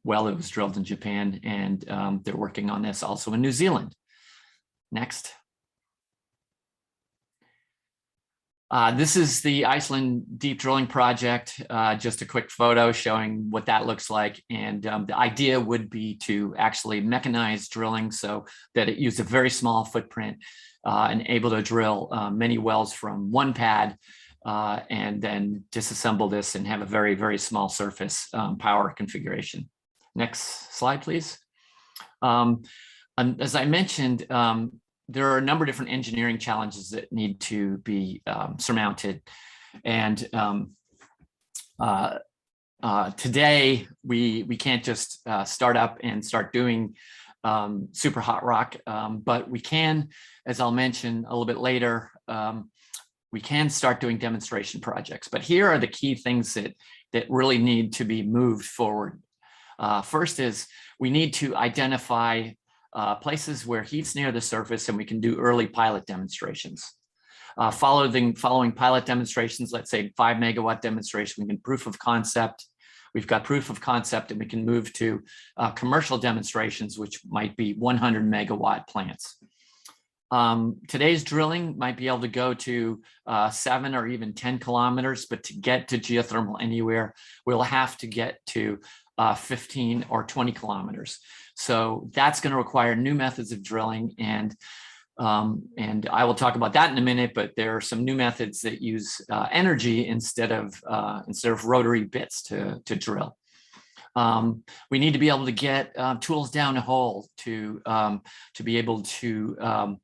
D: well that was drilled in Japan, and they're working on this also in New Zealand. Next. This is the Iceland deep drilling project, just a quick photo showing what that looks like. And the idea would be to actually mechanize drilling so that it used a very small footprint and able to drill many wells from one pad, and then disassemble this and have a very, very small surface power configuration. Next slide, please. And as I mentioned, there are a number of different engineering challenges that need to be surmounted. And today, we can't just start up and start doing super hot rock, but we can, as I'll mention a little bit later, we can start doing demonstration projects. But here are the key things that really need to be moved forward. First is we need to identify places where heat's near the surface, and we can do early pilot demonstrations. Following pilot demonstrations, let's say 5 megawatt demonstration, we can proof of concept we've got proof of concept, and we can move to commercial demonstrations, which might be 100 megawatt plants. Today's drilling might be able to go to 7 or even 10 kilometers, but to get to geothermal anywhere, we'll have to get to 15 or 20 kilometers. So that's going to require new methods of drilling, and I will talk about that in a minute. But there are some new methods that use energy instead of rotary bits to drill. We need to be able to get tools down a hole to be able to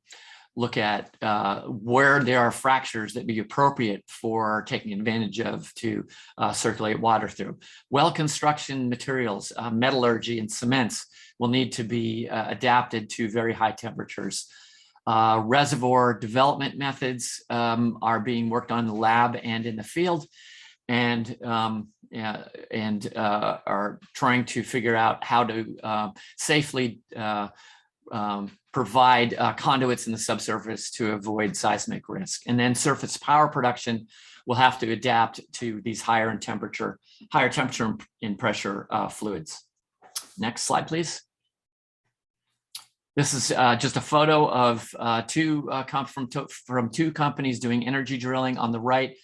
D: look at where there are fractures that be appropriate for taking advantage of to circulate water through. Well construction materials, metallurgy and cements will need to be adapted to very high temperatures. Reservoir development methods are being worked on in the lab and in the field, and are trying to figure out how to safely provide conduits in the subsurface to avoid seismic risk. And then surface power production will have to adapt to these higher temperature and pressure fluids. Next slide, please. This is just a photo of from two companies doing energy drilling. On the right,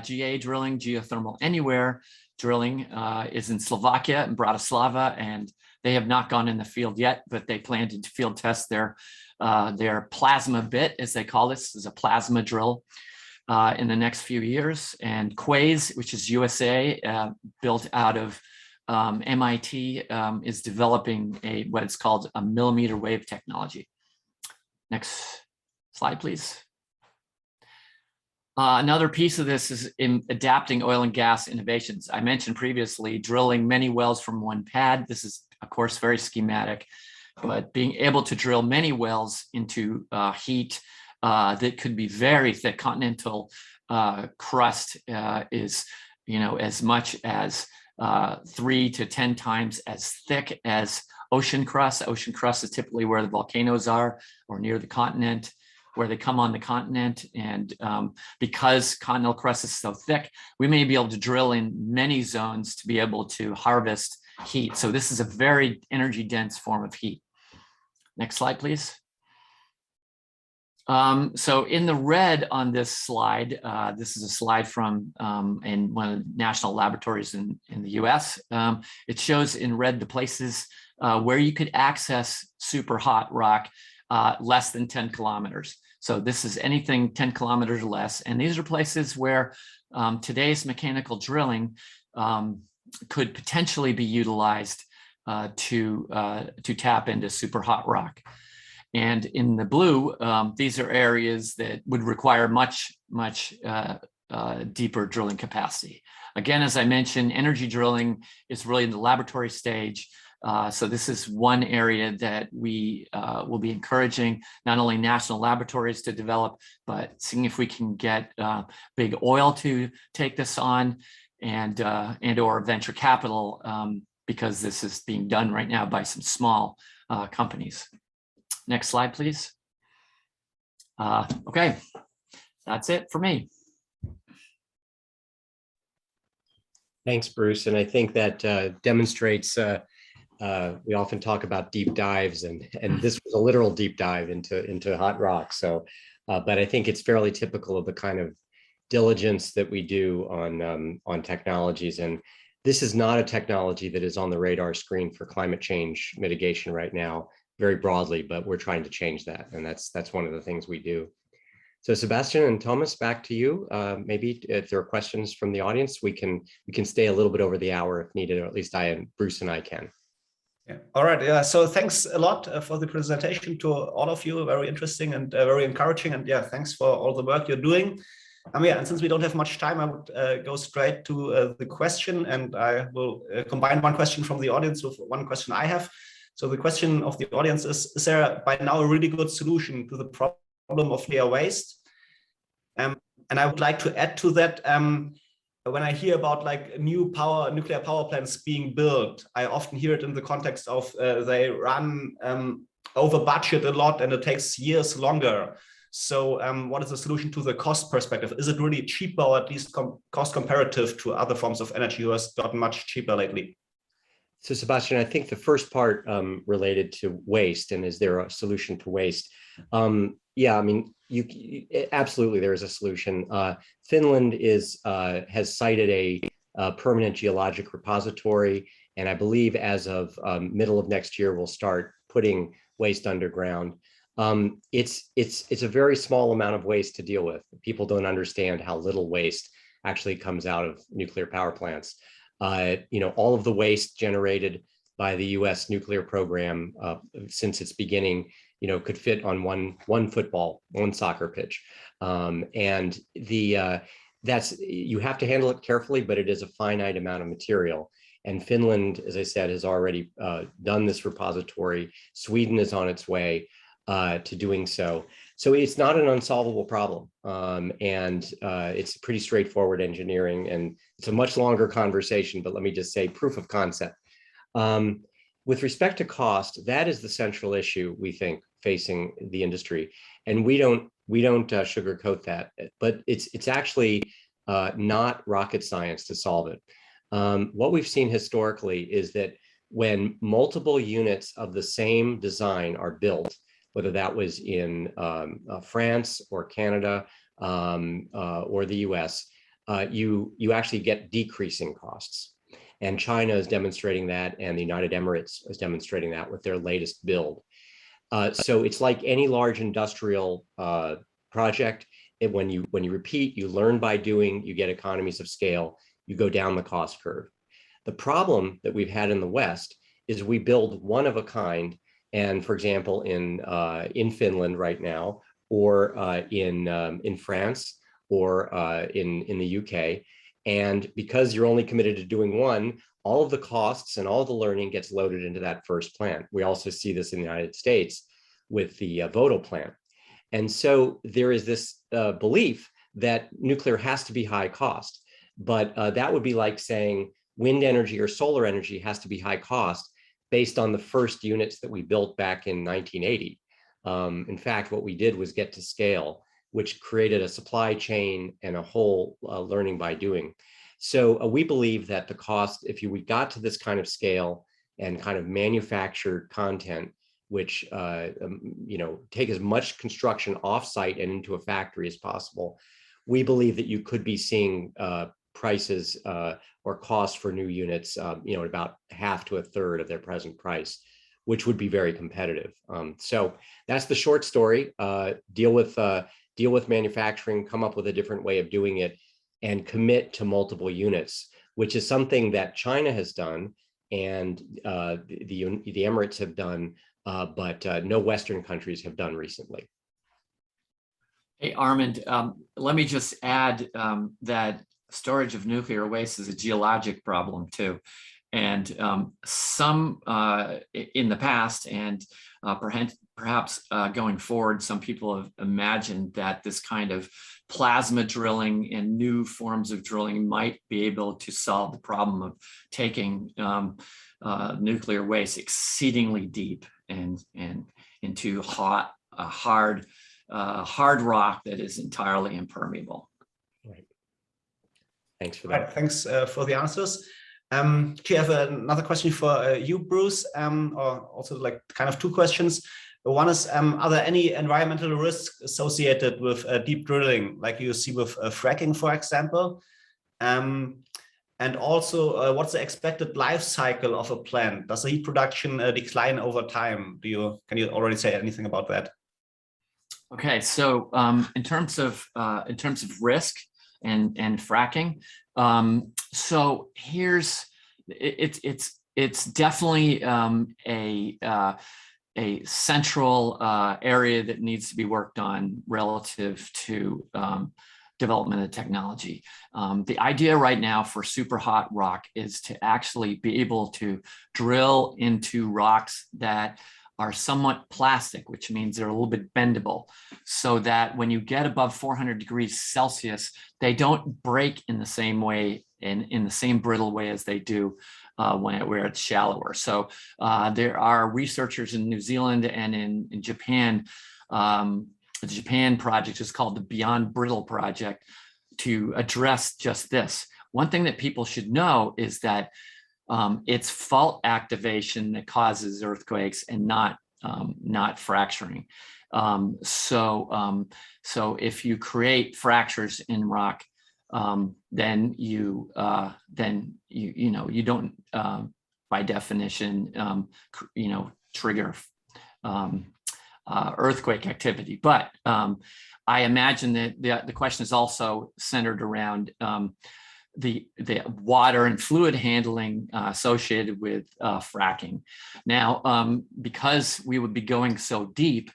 D: GA drilling, Geothermal Anywhere drilling, is in Slovakia, in Bratislava, and they have not gone in the field yet, but they plan to field test their plasma bit, as they call this is a plasma drill, in the next few years. And Quaise, which is USA, built out of MIT, is developing what is called a millimeter wave technology. Next slide, please. Another piece of this is in adapting oil and gas innovations. I mentioned previously drilling many wells from one pad. This is, of course, very schematic, but being able to drill many wells into heat that could be very thick. Continental crust is, as much as 3 to 10 times as thick as ocean crust. Ocean crust is typically where the volcanoes are, or near the continent, where they come on the continent. And because continental crust is so thick, we may be able to drill in many zones to be able to harvest heat. So this is a very energy dense form of heat. Next slide, please. So in the red on this slide, this is a slide from in one of the national laboratories in the US. It shows in red the places where you could access super hot rock less than 10 kilometers. So this is anything 10 kilometers or less. And these are places where today's mechanical drilling could potentially be utilized to tap into super hot rock. And in the blue, these are areas that would require much deeper drilling capacity. Again, as I mentioned, energy drilling is really in the laboratory stage. So this is one area that we will be encouraging not only national laboratories to develop, but seeing if we can get big oil to take this on, and or venture capital, because this is being done right now by some small companies. Next slide, please. Okay, that's it for me.
B: Thanks, Bruce. And I think that demonstrates, we often talk about deep dives, and this was a literal deep dive into hot rock. So, but I think it's fairly typical of the kind of diligence that we do on technologies. And this is not a technology that is on the radar screen for climate change mitigation right now, very broadly, but we're trying to change that. And that's one of the things we do. So Sebastian and Thomas, back to you. Maybe if there are questions from the audience, we can stay a little bit over the hour if needed, or at least Bruce and I can.
A: Yeah. All right. Yeah. So thanks a lot for the presentation to all of you. Very interesting and very encouraging. And yeah, thanks for all the work you're doing. Yeah, and since we don't have much time, I would go straight to the question, and I will combine one question from the audience with one question I have. So the question of the audience is there by now a really good solution to the problem of nuclear waste? And I would like to add to that, when I hear about like nuclear power plants being built, I often hear it in the context of they run over budget a lot and it takes years longer. So what is the solution to the cost perspective? Is it really cheaper, or at least cost comparative to other forms of energy who has gotten much cheaper lately?
B: So Sebastian, I think the first part related to waste, and is there a solution to waste? Yeah, I mean, absolutely there is a solution. Finland has cited a permanent geologic repository, and I believe as of middle of next year, we'll start putting waste underground. It's a very small amount of waste to deal with. People don't understand how little waste actually comes out of nuclear power plants. All of the waste generated by the U.S. nuclear program since its beginning, could fit on one soccer pitch, and you have to handle it carefully, but it is a finite amount of material. And Finland, as I said, has already done this repository. Sweden is on its way to doing so. So it's not an unsolvable problem, and it's pretty straightforward engineering, and it's a much longer conversation, but let me just say proof of concept. With respect to cost, that is the central issue, we think, facing the industry, and we don't sugarcoat that, but it's actually not rocket science to solve it. What we've seen historically is that when multiple units of the same design are built, whether that was in France or Canada or the US, you actually get decreasing costs. And China is demonstrating that, and the United Emirates is demonstrating that with their latest build. So it's like any large industrial project. When you repeat, you learn by doing, you get economies of scale, you go down the cost curve. The problem that we've had in the West is we build one of a kind, and for example, in Finland right now, or in France, or in the UK, and because you're only committed to doing one, all of the costs and all the learning gets loaded into that first plant. We also see this in the United States with the Vogtle plant. And so there is this belief that nuclear has to be high cost, but that would be like saying wind energy or solar energy has to be high cost based on the first units that we built back in 1980. In fact, what we did was get to scale, which created a supply chain and a whole learning by doing. So we believe that the cost, if we got to this kind of scale and kind of manufactured content, which take as much construction offsite and into a factory as possible, we believe that you could be seeing prices or costs for new units, at about half to a third of their present price, which would be very competitive. So that's the short story. Deal with manufacturing, come up with a different way of doing it, and commit to multiple units, which is something that China has done and the Emirates have done, but no Western countries have done recently.
D: Hey, Armond, let me just add that storage of nuclear waste is a geologic problem too. And some in the past, and perhaps going forward, some people have imagined that this kind of plasma drilling and new forms of drilling might be able to solve the problem of taking nuclear waste exceedingly deep and into hard rock that is entirely impermeable.
B: Right. Thanks for that.
A: Right, thanks for the answers. Do you have another question for you, Bruce, or also like kind of two questions? One is, are there any environmental risks associated with deep drilling, like you see with fracking, for example? And also, what's the expected life cycle of a plant? Does the heat production decline over time? Can you already say anything about that? Okay,
D: so in terms of risk and fracking, so it's definitely a central area that needs to be worked on relative to development of technology. The idea right now for super hot rock is to actually be able to drill into rocks that are somewhat plastic, which means they're a little bit bendable, so that when you get above 400 degrees Celsius, they don't break in the same way, in the same brittle way as they do where it's shallower. So there are researchers in New Zealand and in Japan the Japan project is called the Beyond Brittle Project to address just this. One thing that people should know is that it's fault activation that causes earthquakes and not fracturing. So if you create fractures in rock, then you don't by definition trigger earthquake activity. But I imagine that the question is also centered around the water and fluid handling associated with fracking. Now, because we would be going so deep,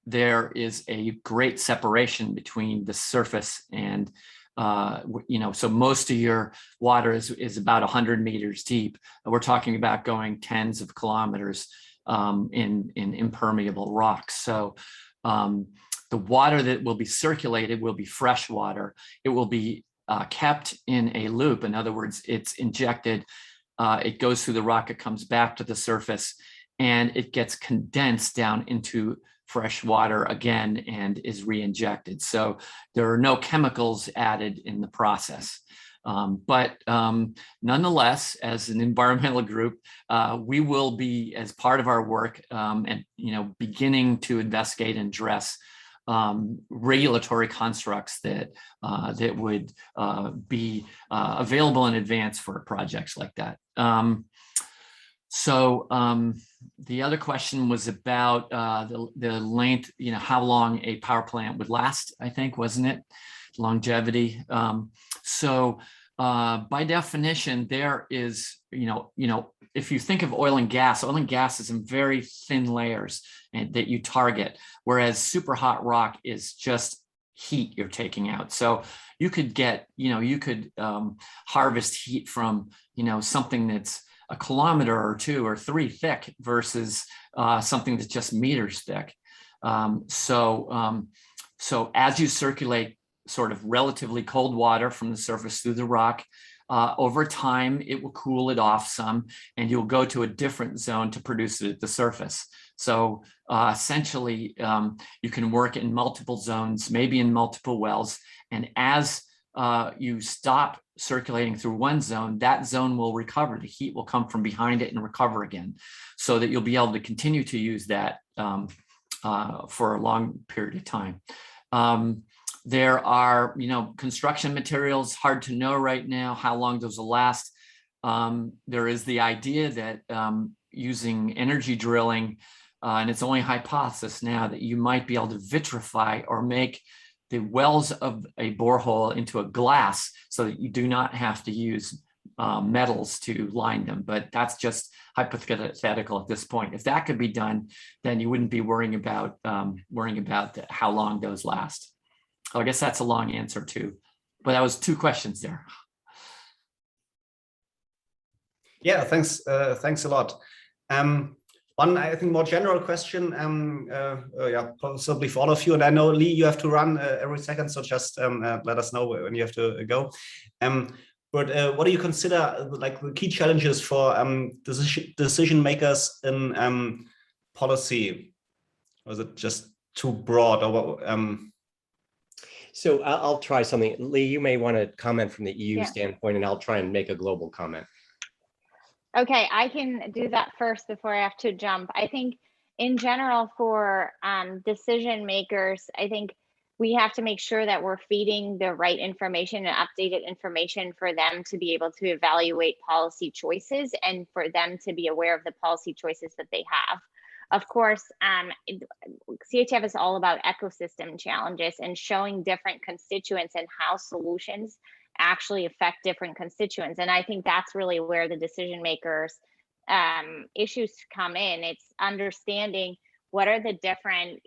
D: there is a great separation between the surface and so most of your water is about 100 meters deep. We're talking about going tens of kilometers in impermeable rocks. So the water that will be circulated will be fresh water. It will be kept in a loop. In other words, it's injected, it goes through the rock, it comes back to the surface, and it gets condensed down into fresh water again and is re-injected. So there are no chemicals added in the process. But nonetheless, as an environmental group, we will be, as part of our work, and beginning to investigate and address regulatory constructs that would be available in advance for projects like that. So the other question was about the length, how long a power plant would last, I think, wasn't it? Longevity. So by definition, there is, if you think of oil and gas is in very thin layers that you target, whereas super hot rock is just heat you're taking out. So you could get, you could harvest heat from, something that's a kilometer or 2 or 3 thick versus something that's just meters thick. So as you circulate sort of relatively cold water from the surface through the rock, over time, it will cool it off some, and you'll go to a different zone to produce it at the surface. So essentially, you can work in multiple zones, maybe in multiple wells, and as you stop circulating through one zone, that zone will recover. The heat will come from behind it and recover again, so that you'll be able to continue to use that for a long period of time. There are, construction materials, hard to know right now how long those will last. There is the idea that using energy drilling, and it's only a hypothesis now, that you might be able to vitrify or make the wells of a borehole into a glass so that you do not have to use metals to line them. But that's just hypothetical at this point. If that could be done, then you wouldn't be worrying about how long those last. Oh, I guess that's a long answer too, but that was 2 questions there.
A: Yeah, thanks a lot. One, I think, more general question, possibly for all of you, and I know, Lee, you have to run every second, so just let us know when you have to go. But what do you consider like the key challenges for decision makers in policy? Or is it just too broad, or what?
B: So I'll try something. Lee, you may want to comment from the EU standpoint, and I'll try and make a global comment.
C: Okay, I can do that first before I have to jump. I think in general for decision makers, I think we have to make sure that we're feeding the right information and updated information for them to be able to evaluate policy choices and for them to be aware of the policy choices that they have. Of course, CATF is all about ecosystem challenges and showing different constituents and how solutions actually affect different constituents. And I think that's really where the decision makers issues come in. It's understanding what are the different,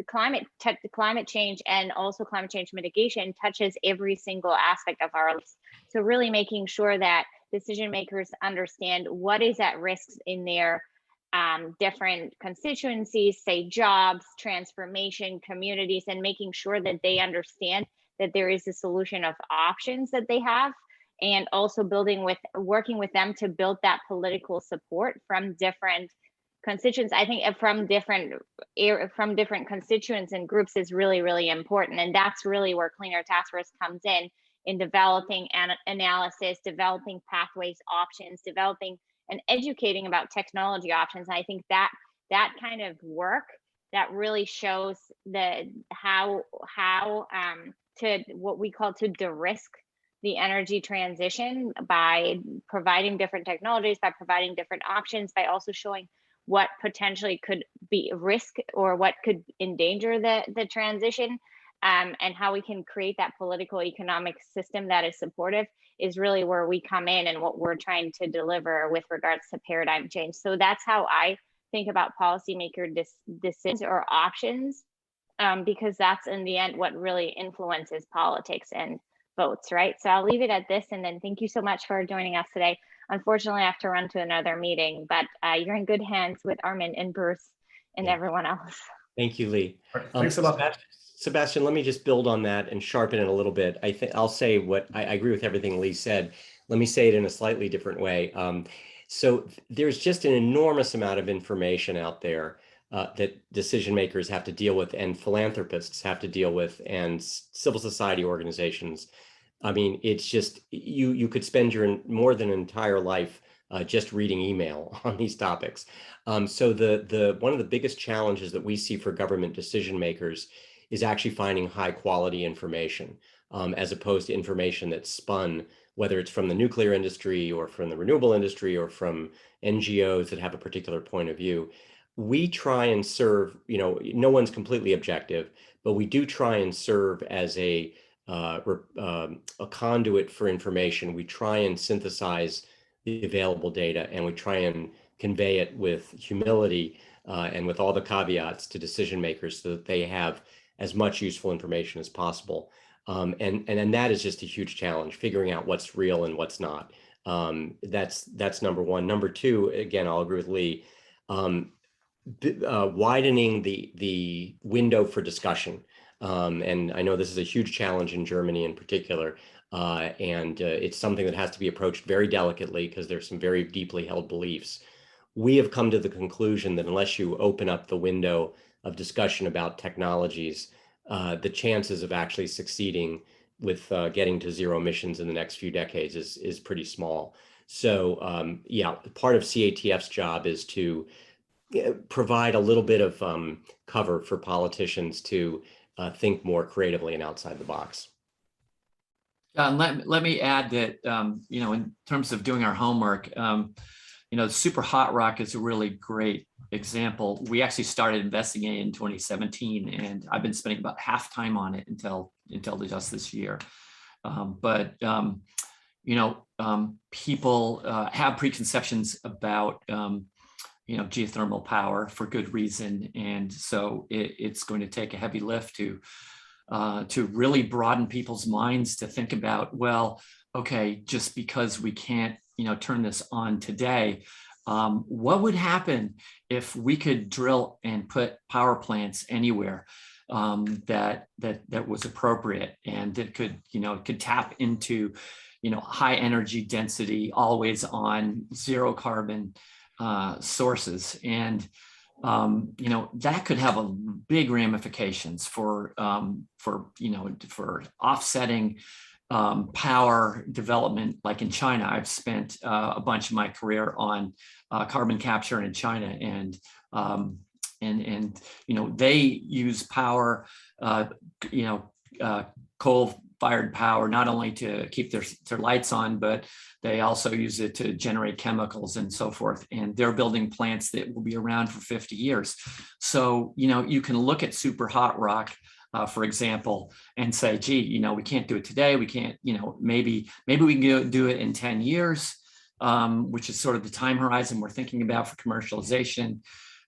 C: climate change and also climate change mitigation touches every single aspect of our lives. So really making sure that decision makers understand what is at risk in their different constituencies, say jobs, transformation, communities, and making sure that they understand that there is a solution of options that they have, and also working with them to build that political support from different constituents, I think from different constituents and groups is really, really important. And that's really where Clean Air Task Force comes in developing analysis, developing pathways, options, developing and educating about technology options. And I think that kind of work that really shows how to what we call to de-risk the energy transition by providing different technologies, by providing different options, by also showing what potentially could be a risk or what could endanger the transition, and how we can create that political economic system that is supportive is really where we come in and what we're trying to deliver with regards to paradigm change. So that's how I think about policymaker decisions or options, because that's in the end what really influences politics and votes, right? So I'll leave it at this, and then thank you so much for joining us today. Unfortunately, I have to run to another meeting, but you're in good hands with Armond and Bruce and everyone else.
B: Thank you, Lee.
A: Thanks a lot.
B: Sebastian, let me just build on that and sharpen it a little bit. I think I'll say what I agree with everything Lee said. Let me say it in a slightly different way. So there's just an enormous amount of information out there that decision makers have to deal with, and philanthropists have to deal with, and civil society organizations. I mean, it's just, you could spend your more than an entire life just reading email on these topics. So one of the biggest challenges that we see for government decision makers is actually finding high quality information, as opposed to information that's spun, whether it's from the nuclear industry or from the renewable industry or from NGOs that have a particular point of view. We try and serve, no one's completely objective, but we do try and serve as a conduit for information. We try and synthesize the available data, and we try and convey it with humility and with all the caveats to decision makers so that they have as much useful information as possible. And that is just a huge challenge, figuring out what's real and what's not. That's number one. Number two, again, I'll agree with Lee, widening the window for discussion. And I know this is a huge challenge in Germany in particular, and it's something that has to be approached very delicately because there's some very deeply held beliefs. We have come to the conclusion that unless you open up the window of discussion about technologies, the chances of actually succeeding with getting to zero emissions in the next few decades is pretty small. So yeah, part of CATF's job is to provide a little bit of cover for politicians to think more creatively and outside the box.
D: Let me add that, in terms of doing our homework, super hot rock is a really great example. We actually started investigating in 2017, and I've been spending about half time on it until just this year. People have preconceptions about geothermal power for good reason, and so it's going to take a heavy lift to really broaden people's minds to think about, well, okay, just because we can't turn this on today, what would happen if we could drill and put power plants anywhere that was appropriate, and that could tap into high energy density, always on zero carbon sources, and that could have a big ramifications for offsetting power development. Like in China, I've spent a bunch of my career on carbon capture in China, and they use power, coal-fired power, not only to keep their lights on, but they also use it to generate chemicals and so forth. And they're building plants that will be around for 50 years. So, you can look at super hot rock, for example, and say, gee, we can't do it today. We can't, maybe we can do it in 10 years, which is sort of the time horizon we're thinking about for commercialization.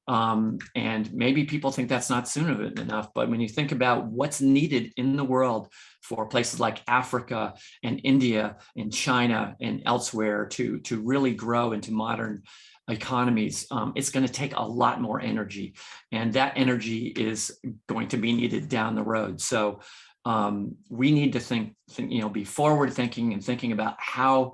D: And maybe people think that's not soon enough, but when you think about what's needed in the world for places like Africa and India and China and elsewhere to really grow into modern economies, it's going to take a lot more energy, and that energy is going to be needed down the road. So we need to think, be forward thinking and thinking about how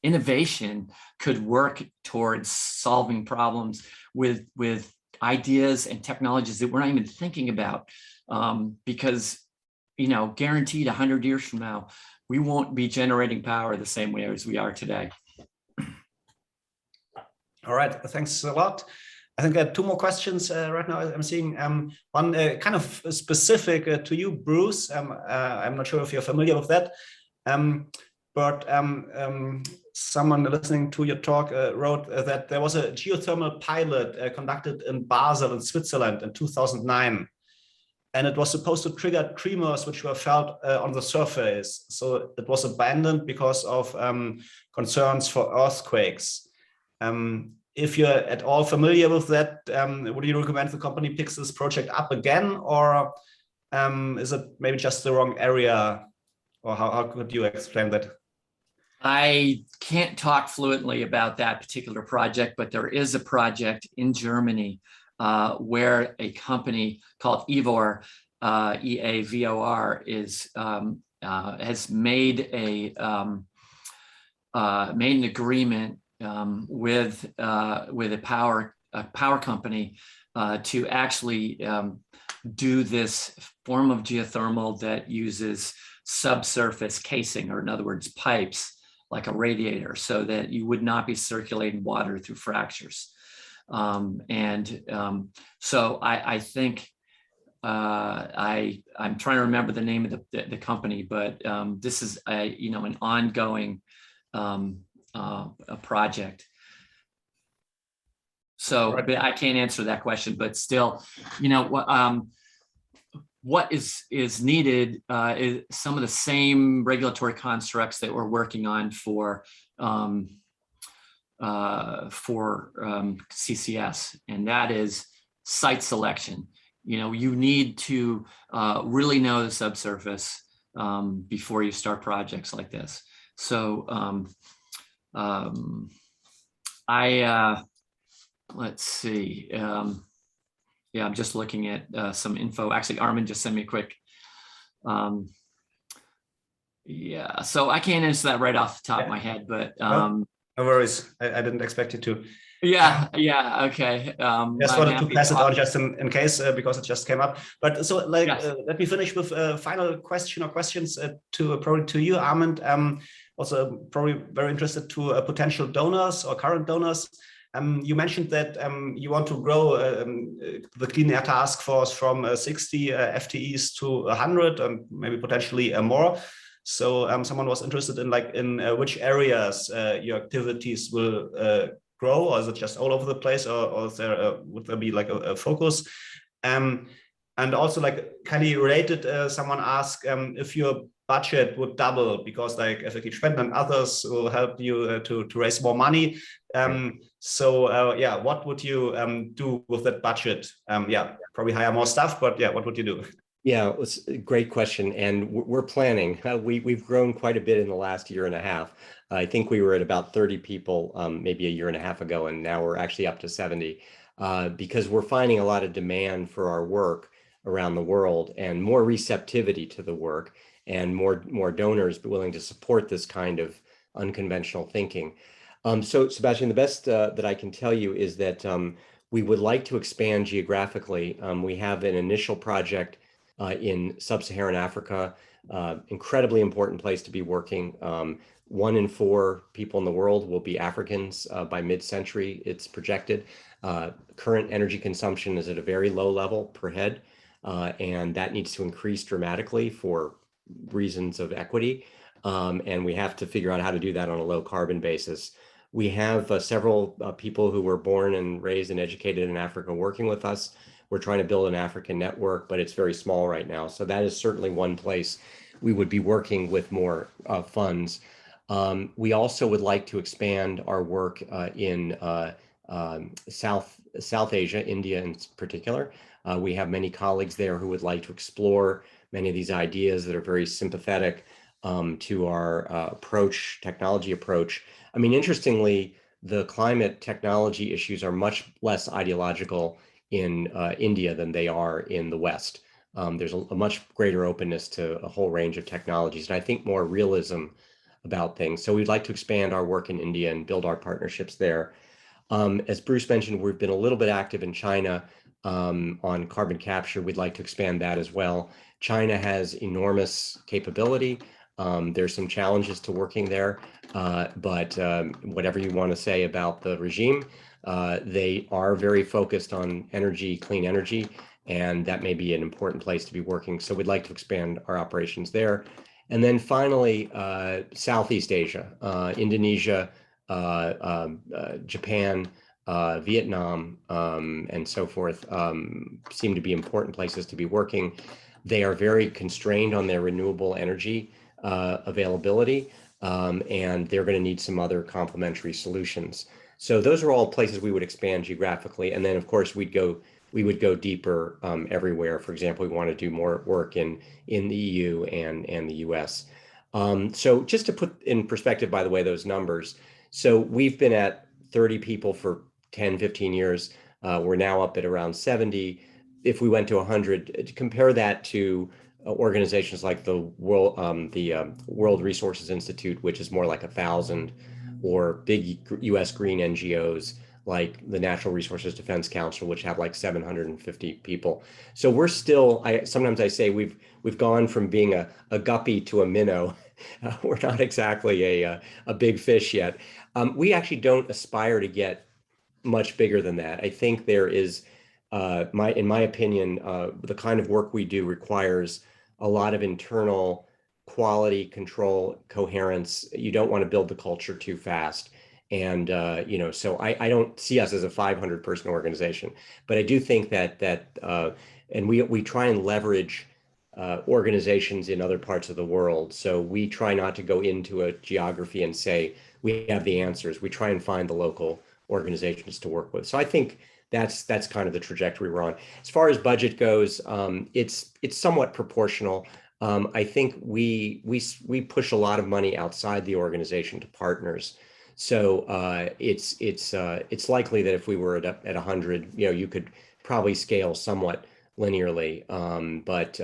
D: innovation could work towards solving problems with ideas and technologies that we're not even thinking about, because, guaranteed 100 years from now, we won't be generating power the same way as we are today.
A: All right, thanks a lot. I think I have two more questions right now. I'm seeing one kind of specific to you, Bruce. I'm not sure if you're familiar with that, but someone listening to your talk wrote that there was a geothermal pilot conducted in Basel in Switzerland in 2009. And it was supposed to trigger tremors which were felt on the surface. So it was abandoned because of concerns for earthquakes. If you're at all familiar with that, would you recommend the company picks this project up again, or is it maybe just the wrong area? Or how could you explain that?
D: I can't talk fluently about that particular project, but there is a project in Germany where a company called EVOR, EAVOR, has made an agreement with a power company to actually do this form of geothermal that uses subsurface casing, or in other words, pipes, like a radiator, so that you would not be circulating water through fractures. So I think I'm trying to remember the name of the company, but this is an ongoing a project. So but I can't answer that question, but still, what is needed is some of the same regulatory constructs that we're working on for CCS, and that is site selection. You need to really know the subsurface before you start projects like this. So let's see. Yeah, I'm just looking at some info. Actually, Armond just sent me a quick. Yeah, so I can't answer that right off the top of my head, but
A: no worries. I didn't expect you to.
D: Yeah, okay.
A: Just wanted to pass it on just in case because it just came up. But so let me finish with a final question or questions probably to you, Armond. Also probably very interested to potential donors or current donors. You mentioned that you want to grow the Clean Air Task Force from 60 FTEs to 100 and maybe potentially more. So someone was interested in which areas your activities will grow, or is it just all over the place, or is there would there be like a focus? And also kind of related, someone asked if your budget would double because Effektiv Spenden and others will help you to raise more money. What would you do with that budget? Probably hire more staff, but what would you do?
B: Yeah, it's a great question, and we're planning. We've grown quite a bit in the last year and a half. I think we were at about 30 people maybe a year and a half ago, and now we're actually up to 70 because we're finding a lot of demand for our work around the world and more receptivity to the work and more donors willing to support this kind of unconventional thinking. So Sebastian, the best that I can tell you is that we would like to expand geographically. We have an initial project in sub-Saharan Africa, incredibly important place to be working. 1 in 4 people in the world will be Africans by mid-century, it's projected. Current energy consumption is at a very low level per head, and that needs to increase dramatically for reasons of equity. And we have to figure out how to do that on a low carbon basis. We have several people who were born and raised and educated in Africa working with us. We're trying to build an African network, but it's very small right now. So that is certainly one place we would be working with more funds. We also would like to expand our work in South Asia, India in particular. We have many colleagues there who would like to explore many of these ideas that are very sympathetic to our technology approach. I mean, interestingly, the climate technology issues are much less ideological in India than they are in the West. There's a much greater openness to a whole range of technologies, and I think more realism about things. So we'd like to expand our work in India and build our partnerships there. As Bruce mentioned, we've been a little bit active in China on carbon capture. We'd like to expand that as well. China has enormous capability. There's some challenges to working there, but whatever you want to say about the regime, they are very focused on energy, clean energy, and that may be an important place to be working. So we'd like to expand our operations there. And then finally, Southeast Asia, Indonesia, Japan, Vietnam, and so forth seem to be important places to be working. They are very constrained on their renewable energy availability, and they're going to need some other complementary solutions. So those are all places we would expand geographically. And then, of course, we would go deeper everywhere. For example, we want to do more work in the EU and the US. So just to put in perspective, by the way, those numbers. So we've been at 30 people for 10, 15 years. We're now up at around 70. If we went to 100, compare that to organizations like the World Resources Institute, which is more like 1,000, or big US green NGOs like the Natural Resources Defense Council, which have like 750 people. So we're still, sometimes I say we've gone from being a guppy to a minnow. We're not exactly a big fish yet. We actually don't aspire to get much bigger than that. I think there is, in my opinion, the kind of work we do requires a lot of internal quality control, coherence. You don't want to build the culture too fast. And, so I don't see us as a 500-person organization, but I do think that and we try and leverage organizations in other parts of the world. So we try not to go into a geography and say, we have the answers. We try and find the local organizations to work with. So I think that's kind of the trajectory we're on. As far as budget goes, it's somewhat proportional. I think we push a lot of money outside the organization to partners. So it's likely that if we were at 100, you could probably scale somewhat linearly. But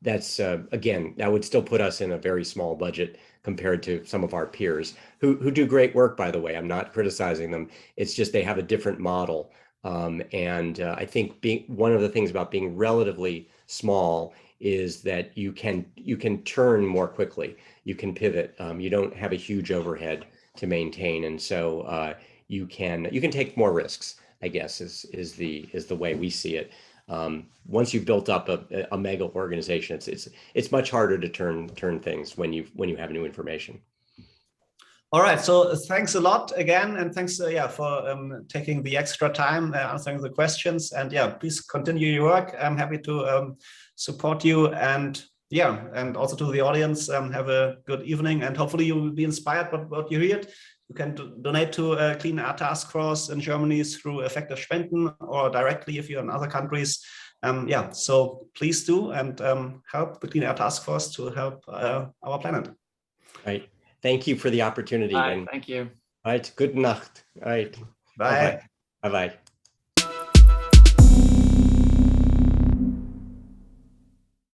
B: that's again, that would still put us in a very small budget compared to some of our peers who do great work, by the way. I'm not criticizing them. It's just they have a different model. And I think one of the things about being relatively small is that you can turn more quickly. You can pivot. You don't have a huge overhead to maintain, and so you can take more risks, I guess, is the way we see it. Once you've built up a mega organization, it's much harder to turn things when you have new information.
A: All right, so thanks a lot again, and thanks for taking the extra time answering the questions. And please continue your work. I'm happy to support you, and and also to the audience, have a good evening, and hopefully you will be inspired by what you heard. You can donate to a Clean Air Task Force in Germany through Effektiv Spenden, or directly if you're in other countries. So please do, and help the Clean Air Task Force to help our planet.
B: Right. Thank you for the opportunity.
D: Bye. Thank you.
B: All right. Good Nacht. All right.
A: Bye.
B: Bye-bye.